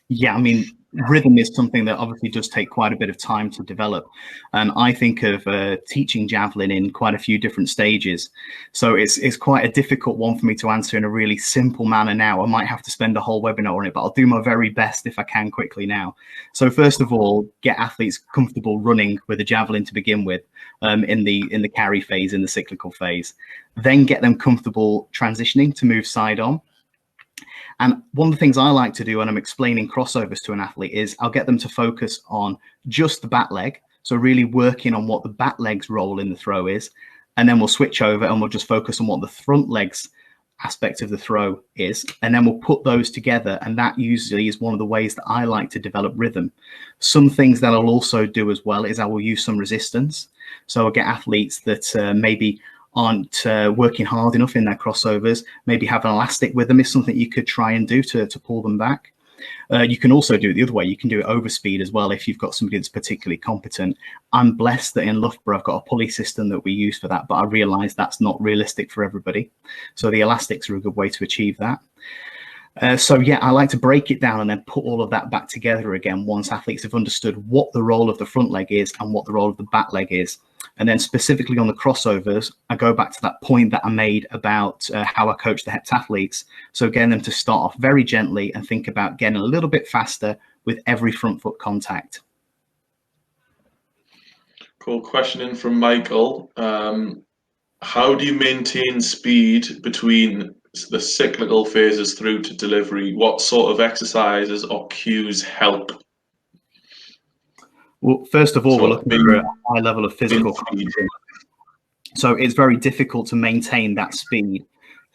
Yeah, I mean, rhythm is something that obviously does take quite a bit of time to develop. And I think of teaching javelin in quite a few different stages. So it's quite a difficult one for me to answer in a really simple manner now. I might have to spend a whole webinar on it, but I'll do my very best if I can quickly now. So first of all, get athletes comfortable running with a javelin to begin with in the carry phase, in the cyclical phase. Then get them comfortable transitioning to move side on. And one of the things I like to do when I'm explaining crossovers to an athlete is I'll get them to focus on just the back leg. So really working on what the back leg's role in the throw is. And then we'll switch over and we'll just focus on what the front leg's aspect of the throw is. And then we'll put those together. And that usually is one of the ways that I like to develop rhythm. Some things that I'll also do as well is I will use some resistance. So I'll get athletes that maybe aren't working hard enough in their crossovers, maybe have an elastic with them is something you could try and do to pull them back. You can also do it the other way. You can do it over speed as well if you've got somebody that's particularly competent. I'm blessed that in Loughborough I've got a pulley system that we use for that, but I realise that's not realistic for everybody. So the elastics are a good way to achieve that. So yeah, I like to break it down and then put all of that back together again once athletes have understood what the role of the front leg is and what the role of the back leg is. And then specifically on the crossovers, I go back to that point that I made about how I coach the heptathletes. So getting them to start off very gently and think about getting a little bit faster with every front foot contact. Cool. Question in from Michael. How do you maintain speed between the cyclical phases through to delivery? What sort of exercises or cues help? Well, first of all, we're looking for a high level of physical speed. So it's very difficult to maintain that speed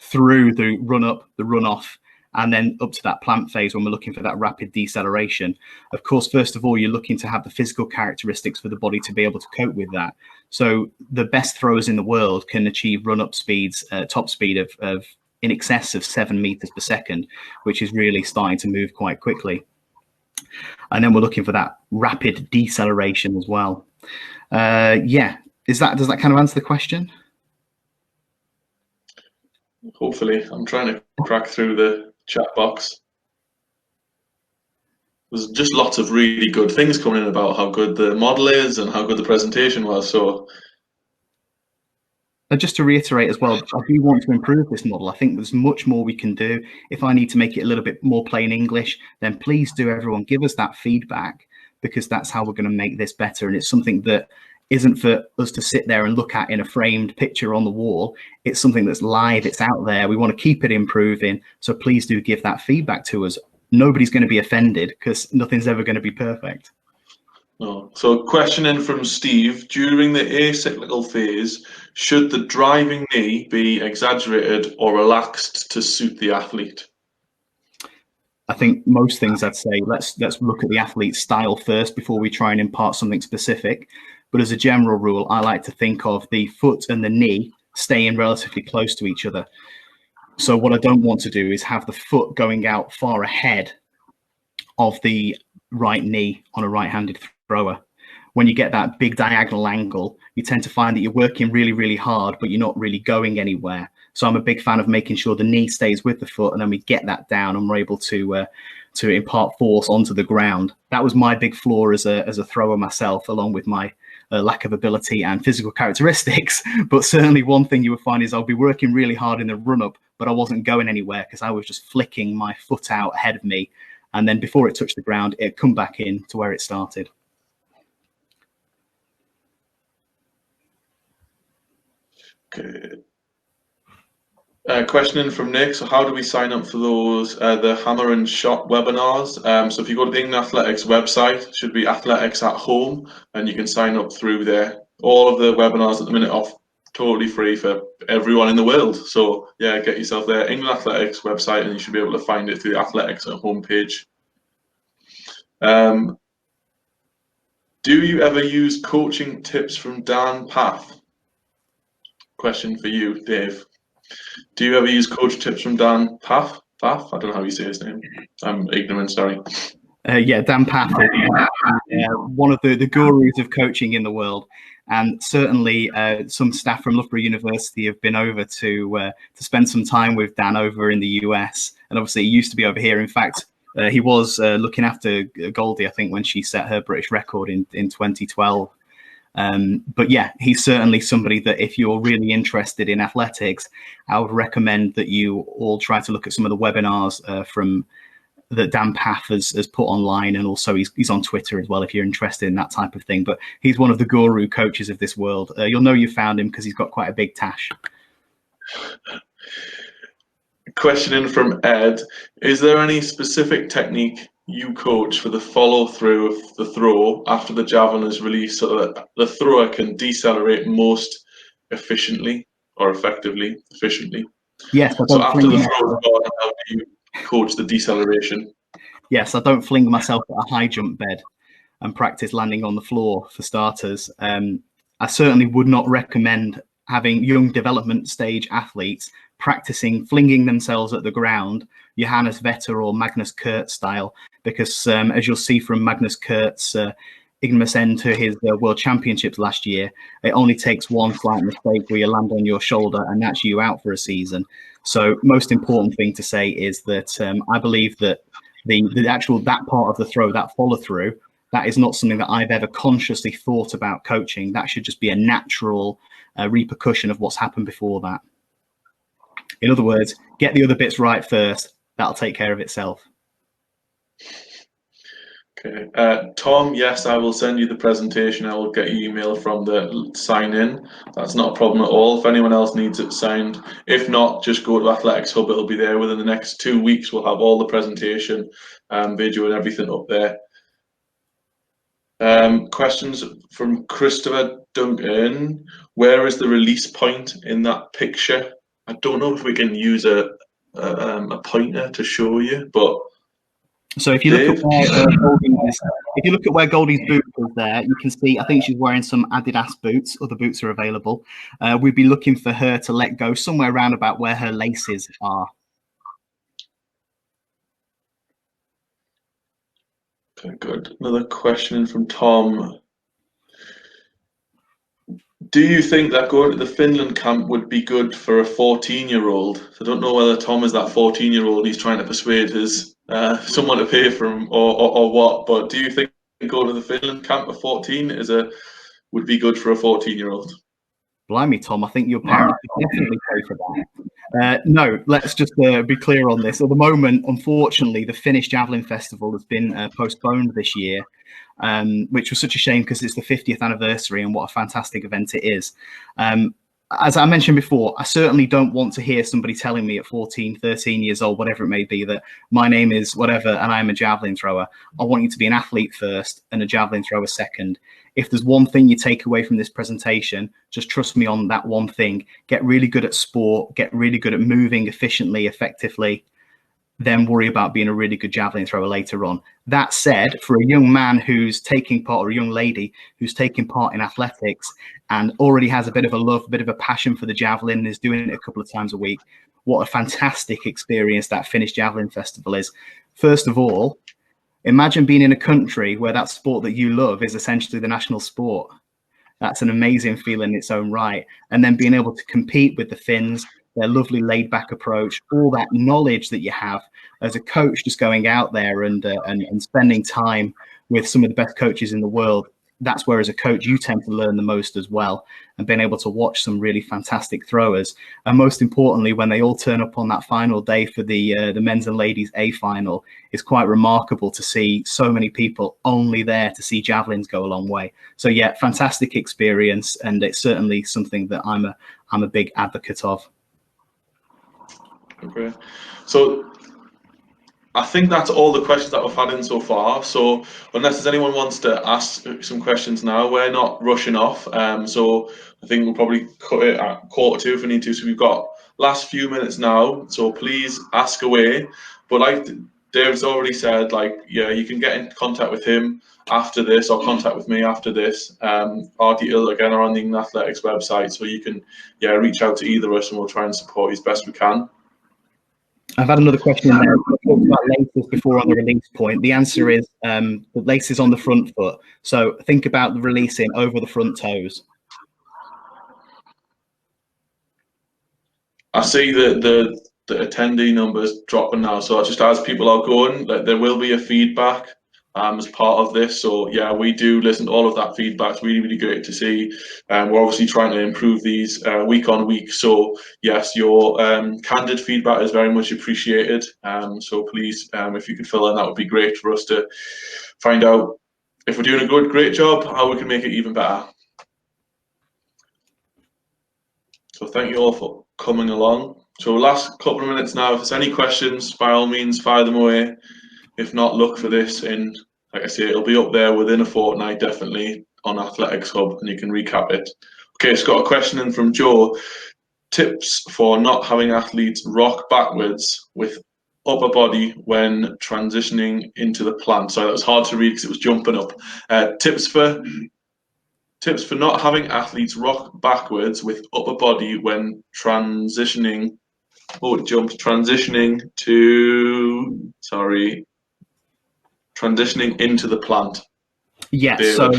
through the run up, the run off, and then up to that plant phase when we're looking for that rapid deceleration. Of course, first of all, you're looking to have the physical characteristics for the body to be able to cope with that. So the best throwers in the world can achieve run up speeds, top speed of in excess of 7 meters per second, which is really starting to move quite quickly. And then we're looking for that rapid deceleration as well. Yeah, does that kind of answer the question? Hopefully. I'm trying to crack through the chat box. There's just lots of really good things coming in about how good the model is and how good the presentation was. So, Just to reiterate as well, I do want to improve this model. I think there's much more we can do. If I need to make it a little bit more plain English, then please do, everyone, give us that feedback, because that's how we're going to make this better. And it's something that isn't for us to sit there and look at in a framed picture on the wall. It's something that's live, it's out there. We want to keep it improving. So please do give that feedback to us. Nobody's going to be offended, because nothing's ever going to be perfect. no. So, question in from Steve: during the acyclical phase, should the driving knee be exaggerated or relaxed to suit the athlete? I think most things I'd say, let's look at the athlete's style first before we try and impart something specific. But as a general rule, I like to think of the foot and the knee staying relatively close to each other. So what I don't want to do is have the foot going out far ahead of the right knee on a right-handed thrower. When you get that big diagonal angle, you tend to find that you're working really, really hard, but you're not really going anywhere. So I'm a big fan of making sure the knee stays with the foot, and then we get that down and we're able to impart force onto the ground. That was my big flaw as a thrower myself, along with my lack of ability and physical characteristics. But certainly one thing you would find is I'll be working really hard in the run-up, but I wasn't going anywhere because I was just flicking my foot out ahead of me. And then before it touched the ground, it'd come back in to where it started. Okay. Question in from Nick: so how do we sign up for those the hammer and shot webinars? So if you go to the England Athletics website, it should be Athletics at Home, and you can sign up through there. All of the webinars at the minute are totally free for everyone in the world. So yeah, get yourself there, England Athletics website, and you should be able to find it through the Athletics at Home page. Do you ever use coaching tips from Dan Path? Question for you, Dave. Do you ever use coach tips from Dan Path? Path? I don't know how you say his name. I'm ignorant, sorry. Yeah, Dan Path is one of the gurus of coaching in the world. And certainly some staff from Loughborough University have been over to spend some time with Dan over in the US. And obviously he used to be over here. In fact, he was looking after Goldie, I think, when she set her British record in 2012. But yeah, he's certainly somebody that if you're really interested in athletics, I would recommend that you all try to look at some of the webinars from that Dan Path has put online, and also he's on Twitter as well if you're interested in that type of thing. But he's one of the guru coaches of this world. You'll know you found him because he's got quite a big tash. Question in from Ed: is there any specific technique you coach for the follow through of the throw after the javelin is released so that the thrower can decelerate most efficiently or effectively? Yes, So after the throw is gone, how do you coach the deceleration? Yes, I don't fling myself at a high jump bed and practice landing on the floor for starters. I certainly would not recommend having young development stage athletes practicing flinging themselves at the ground, Johannes Vetter or Magnus Kurt style, because as you'll see from Magnus Kurt's ignominious end to his World Championships last year, it only takes one slight mistake where you land on your shoulder and that's you out for a season. So most important thing to say is that I believe that the actual that part of the throw, that follow through, that is not something that I've ever consciously thought about coaching. That should just be a natural repercussion of what's happened before that. In other words, get the other bits right first. That'll take care of itself. Okay. Tom, yes, I will send you the presentation. I will get you email from the sign in. That's not a problem at all. If anyone else needs it signed, if not, just go to Athletics Hub. It'll be there within the next 2 weeks. We'll have all the presentation, video and everything up there. Questions from Christopher Duncan. Where is the release point in that picture? I don't know if we can use a pointer to show you, but so if you look at where Goldie's boot is there, you can see, I think she's wearing some Adidas boots. Other boots are available. We'd be looking for her to let go somewhere around about where her laces are. Okay, good. Another question from Tom. Do you think that going to the Finland camp would be good for a 14-year-old? I don't know whether Tom is that 14-year-old he's trying to persuade his someone to pay for him or what, but do you think going to the Finland camp at 14 would be good for a 14-year-old? Blimey, Tom, I think your parents could definitely pay for that. No, let's just be clear on this. At the moment, unfortunately, the Finnish Javelin Festival has been postponed this year, which was such a shame because it's the 50th anniversary and what a fantastic event it is. As I mentioned before, I certainly don't want to hear somebody telling me at 14, 13 years old, whatever it may be, that my name is whatever and I'm a javelin thrower. I want you to be an athlete first and a javelin thrower second. If there's one thing you take away from this presentation, just trust me on that one thing. Get really good at sport, get really good at moving efficiently, effectively, then worry about being a really good javelin thrower later on. That said, for a young man who's taking part, or a young lady who's taking part in athletics and already has a bit of a love, a bit of a passion for the javelin and is doing it a couple of times a week, what a fantastic experience that Finnish Javelin Festival is. First of all, imagine being in a country where that sport that you love is essentially the national sport. That's an amazing feeling in its own right. And then being able to compete with the Finns, their lovely laid back approach, all that knowledge that you have as a coach, just going out there and spending time with some of the best coaches in the world. That's where, as a coach, you tend to learn the most as well, and being able to watch some really fantastic throwers. And most importantly, when they all turn up on that final day for the men's and ladies A final, it's quite remarkable to see so many people only there to see javelins go a long way. So yeah, fantastic experience, and it's certainly something that I'm a big advocate of. Okay, so I think that's all the questions that we've had in so far. So unless there's anyone wants to ask some questions now, we're not rushing off. So I think we'll probably cut it at 1:45 if we need to. So we've got last few minutes now. So please ask away. But like Dave's already said, like, yeah, you can get in contact with him after this or contact with me after this. Our details again are on the England Athletics website. So you can, yeah, reach out to either of us and we'll try and support you as best we can. I've had another question in there. I talked about laces before on the release point. The answer is the laces on the front foot. So think about the releasing over the front toes. I see that the attendee numbers dropping now. So just as people are going, like, there will be a feedback as part of this. So yeah, we do listen to all of that feedback. It's really, really great to see. We're obviously trying to improve these week on week. So yes, your candid feedback is very much appreciated. So please, if you could fill in, that would be great for us to find out if we're doing a great job, how we can make it even better. So thank you all for coming along. So last couple of minutes now, if there's any questions, by all means, fire them away. If not, look for this in, like I say, it'll be up there within a fortnight, definitely, on Athletics Hub, and you can recap it. Okay, it's got a question in from Joe. Tips for not having athletes rock backwards with upper body when transitioning into the plant. So that was hard to read because it was jumping up. Tips for not having athletes rock backwards with upper body when transitioning. Oh, it jumped. Transitioning into the plant. Yeah, David. So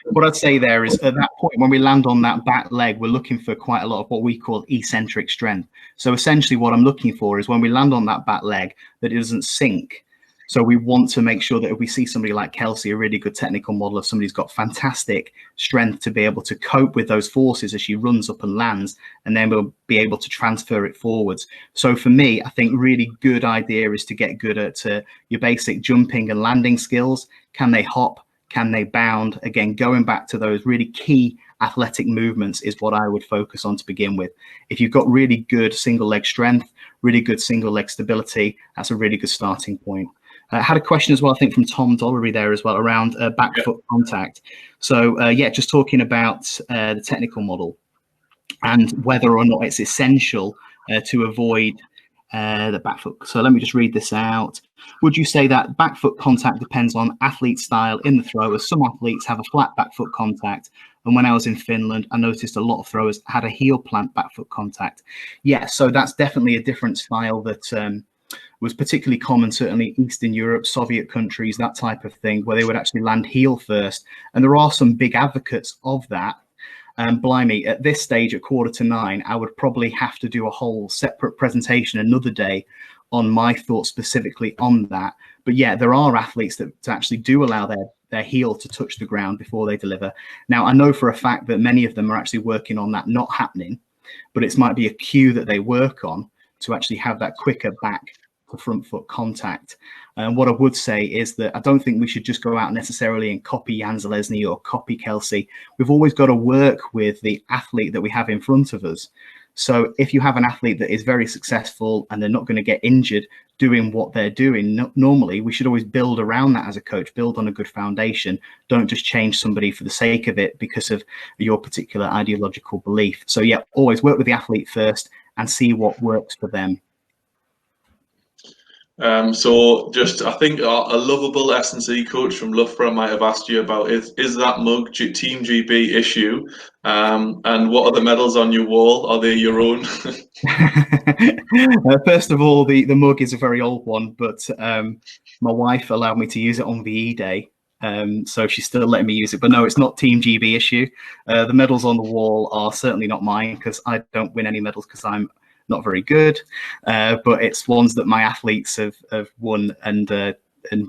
what I'd say there is at that point, when we land on that back leg, we're looking for quite a lot of what we call eccentric strength. So essentially what I'm looking for is when we land on that back leg, that it doesn't sink. So we want to make sure that if we see somebody like Kelsey, a really good technical model of somebody who's got fantastic strength to be able to cope with those forces as she runs up and lands, and then we'll be able to transfer it forwards. So for me, I think really good idea is to get good at your basic jumping and landing skills. Can they hop? Can they bound? Again, going back to those really key athletic movements is what I would focus on to begin with. If you've got really good single leg strength, really good single leg stability, that's a really good starting point. I had a question as well, I think, from Tom Dollery there as well around back foot contact. So yeah, just talking about the technical model and whether or not it's essential to avoid the back foot. So let me just read this out. Would you say that back foot contact depends on athlete style in the throw, as some athletes have a flat back foot contact? And when I was in Finland, I noticed a lot of throwers had a heel plant back foot contact. Yeah, so that's definitely a different style that was particularly common, certainly Eastern Europe, Soviet countries, that type of thing, where they would actually land heel first. And there are some big advocates of that. blimey, at this stage, at 8:45, I would probably have to do a whole separate presentation another day on my thoughts specifically on that. But yeah, there are athletes that actually do allow their heel to touch the ground before they deliver. Now, I know for a fact that many of them are actually working on that not happening, but it might be a cue that they work on to actually have that quicker back to front foot contact. And what I would say is that I don't think we should just go out necessarily and copy Jan Zelezny or copy Kelsey. We've always got to work with the athlete that we have in front of us. So if you have an athlete that is very successful and they're not going to get injured doing what they're doing normally, we should always build around that as a coach, build on a good foundation. Don't just change somebody for the sake of it because of your particular ideological belief. So yeah, always work with the athlete first and see what works for them. So just, I think a lovable S&C coach from Loughborough might have asked you about, is that mug Team GB issue? And what are the medals on your wall? Are they your own? First of all, the mug is a very old one, but my wife allowed me to use it on VE Day. So she's still letting me use it, but no, it's not Team GB issue. The medals on the wall are certainly not mine because I don't win any medals because I'm not very good, but it's ones that my athletes have won and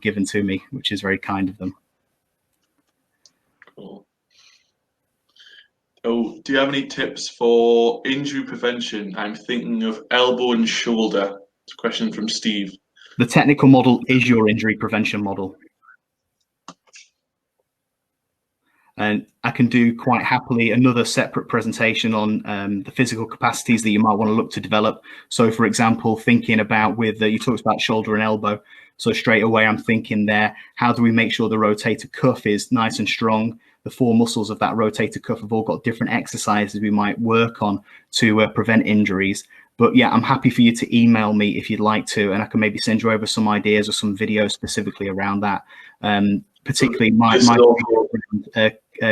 given to me, which is very kind of them. Cool. Oh, do you have any tips for injury prevention? I'm thinking of elbow and shoulder. It's a question from Steve. The technical model is your injury prevention model. And I can do quite happily another separate presentation on the physical capacities that you might want to look to develop. So, for example, thinking about you talked about shoulder and elbow. So straight away, I'm thinking there, how do we make sure the rotator cuff is nice and strong? The four muscles of that rotator cuff have all got different exercises we might work on to prevent injuries. But yeah, I'm happy for you to email me if you'd like to, and I can maybe send you over some ideas or some videos specifically around that. Particularly my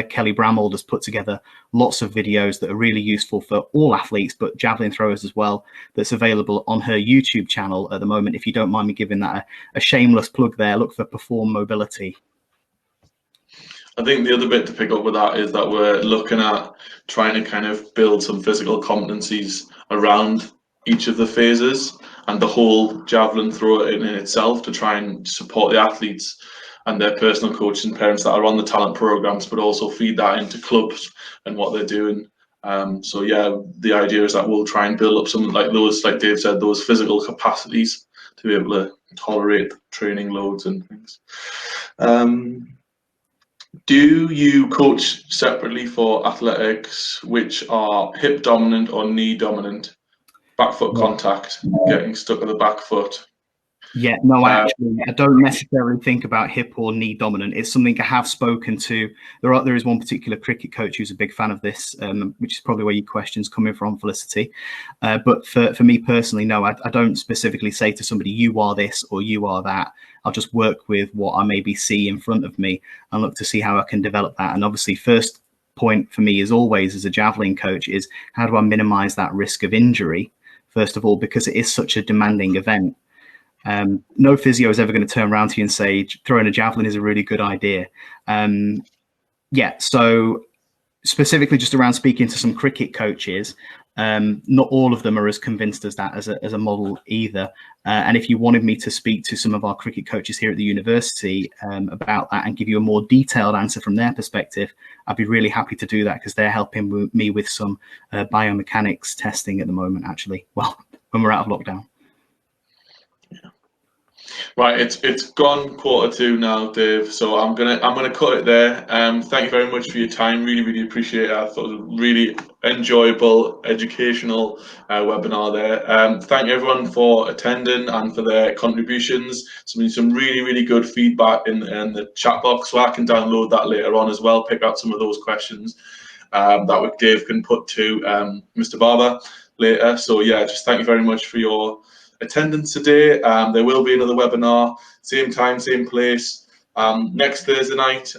Kelly Bramald has put together lots of videos that are really useful for all athletes, but javelin throwers as well, that's available on her YouTube channel at the moment. If you don't mind me giving that a shameless plug there, look for Perform Mobility. I think the other bit to pick up with that is that we're looking at trying to kind of build some physical competencies around each of the phases and the whole javelin throw in itself to try and support the athletes and their personal coaches and parents that are on the talent programs, but also feed that into clubs and what they're doing. So yeah, the idea is that we'll try and build up something like those, like Dave said, those physical capacities to be able to tolerate training loads and things. Do you coach separately for athletics which are hip dominant or knee dominant? Back foot contact, getting stuck at the back foot. Yeah, no, I don't necessarily think about hip or knee dominant. It's something I have spoken to. There is one particular cricket coach who's a big fan of this, which is probably where your question's coming from, Felicity. But for me personally, no, I don't specifically say to somebody, you are this or you are that. I'll just work with what I maybe see in front of me and look to see how I can develop that. And obviously, first point for me is always as a javelin coach is how do I minimize that risk of injury, first of all, because it is such a demanding event. No physio is ever going to turn around to you and say throwing a javelin is a really good idea. So specifically just around speaking to some cricket coaches, not all of them are as convinced as that as a model either. And if you wanted me to speak to some of our cricket coaches here at the university about that and give you a more detailed answer from their perspective, I'd be really happy to do that because they're helping me with some biomechanics testing at the moment, actually. Well, when we're out of lockdown. Right, it's gone 1:45 now, Dave. So I'm gonna cut it there. Thank you very much for your time. Really appreciate it. I thought it was a really enjoyable, educational webinar there. Thank everyone for attending and for their contributions. Some really good feedback in the chat box, so I can download that later on as well. Pick out some of those questions that Dave can put to Mr. Barber later. So yeah, just thank you very much for your attendance today. There will be another webinar, same time, same place, next Thursday night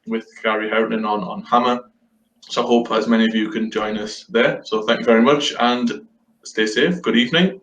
with Gary Houghton on Hammer. So I hope as many of you can join us there. So thank you very much and stay safe. Good evening.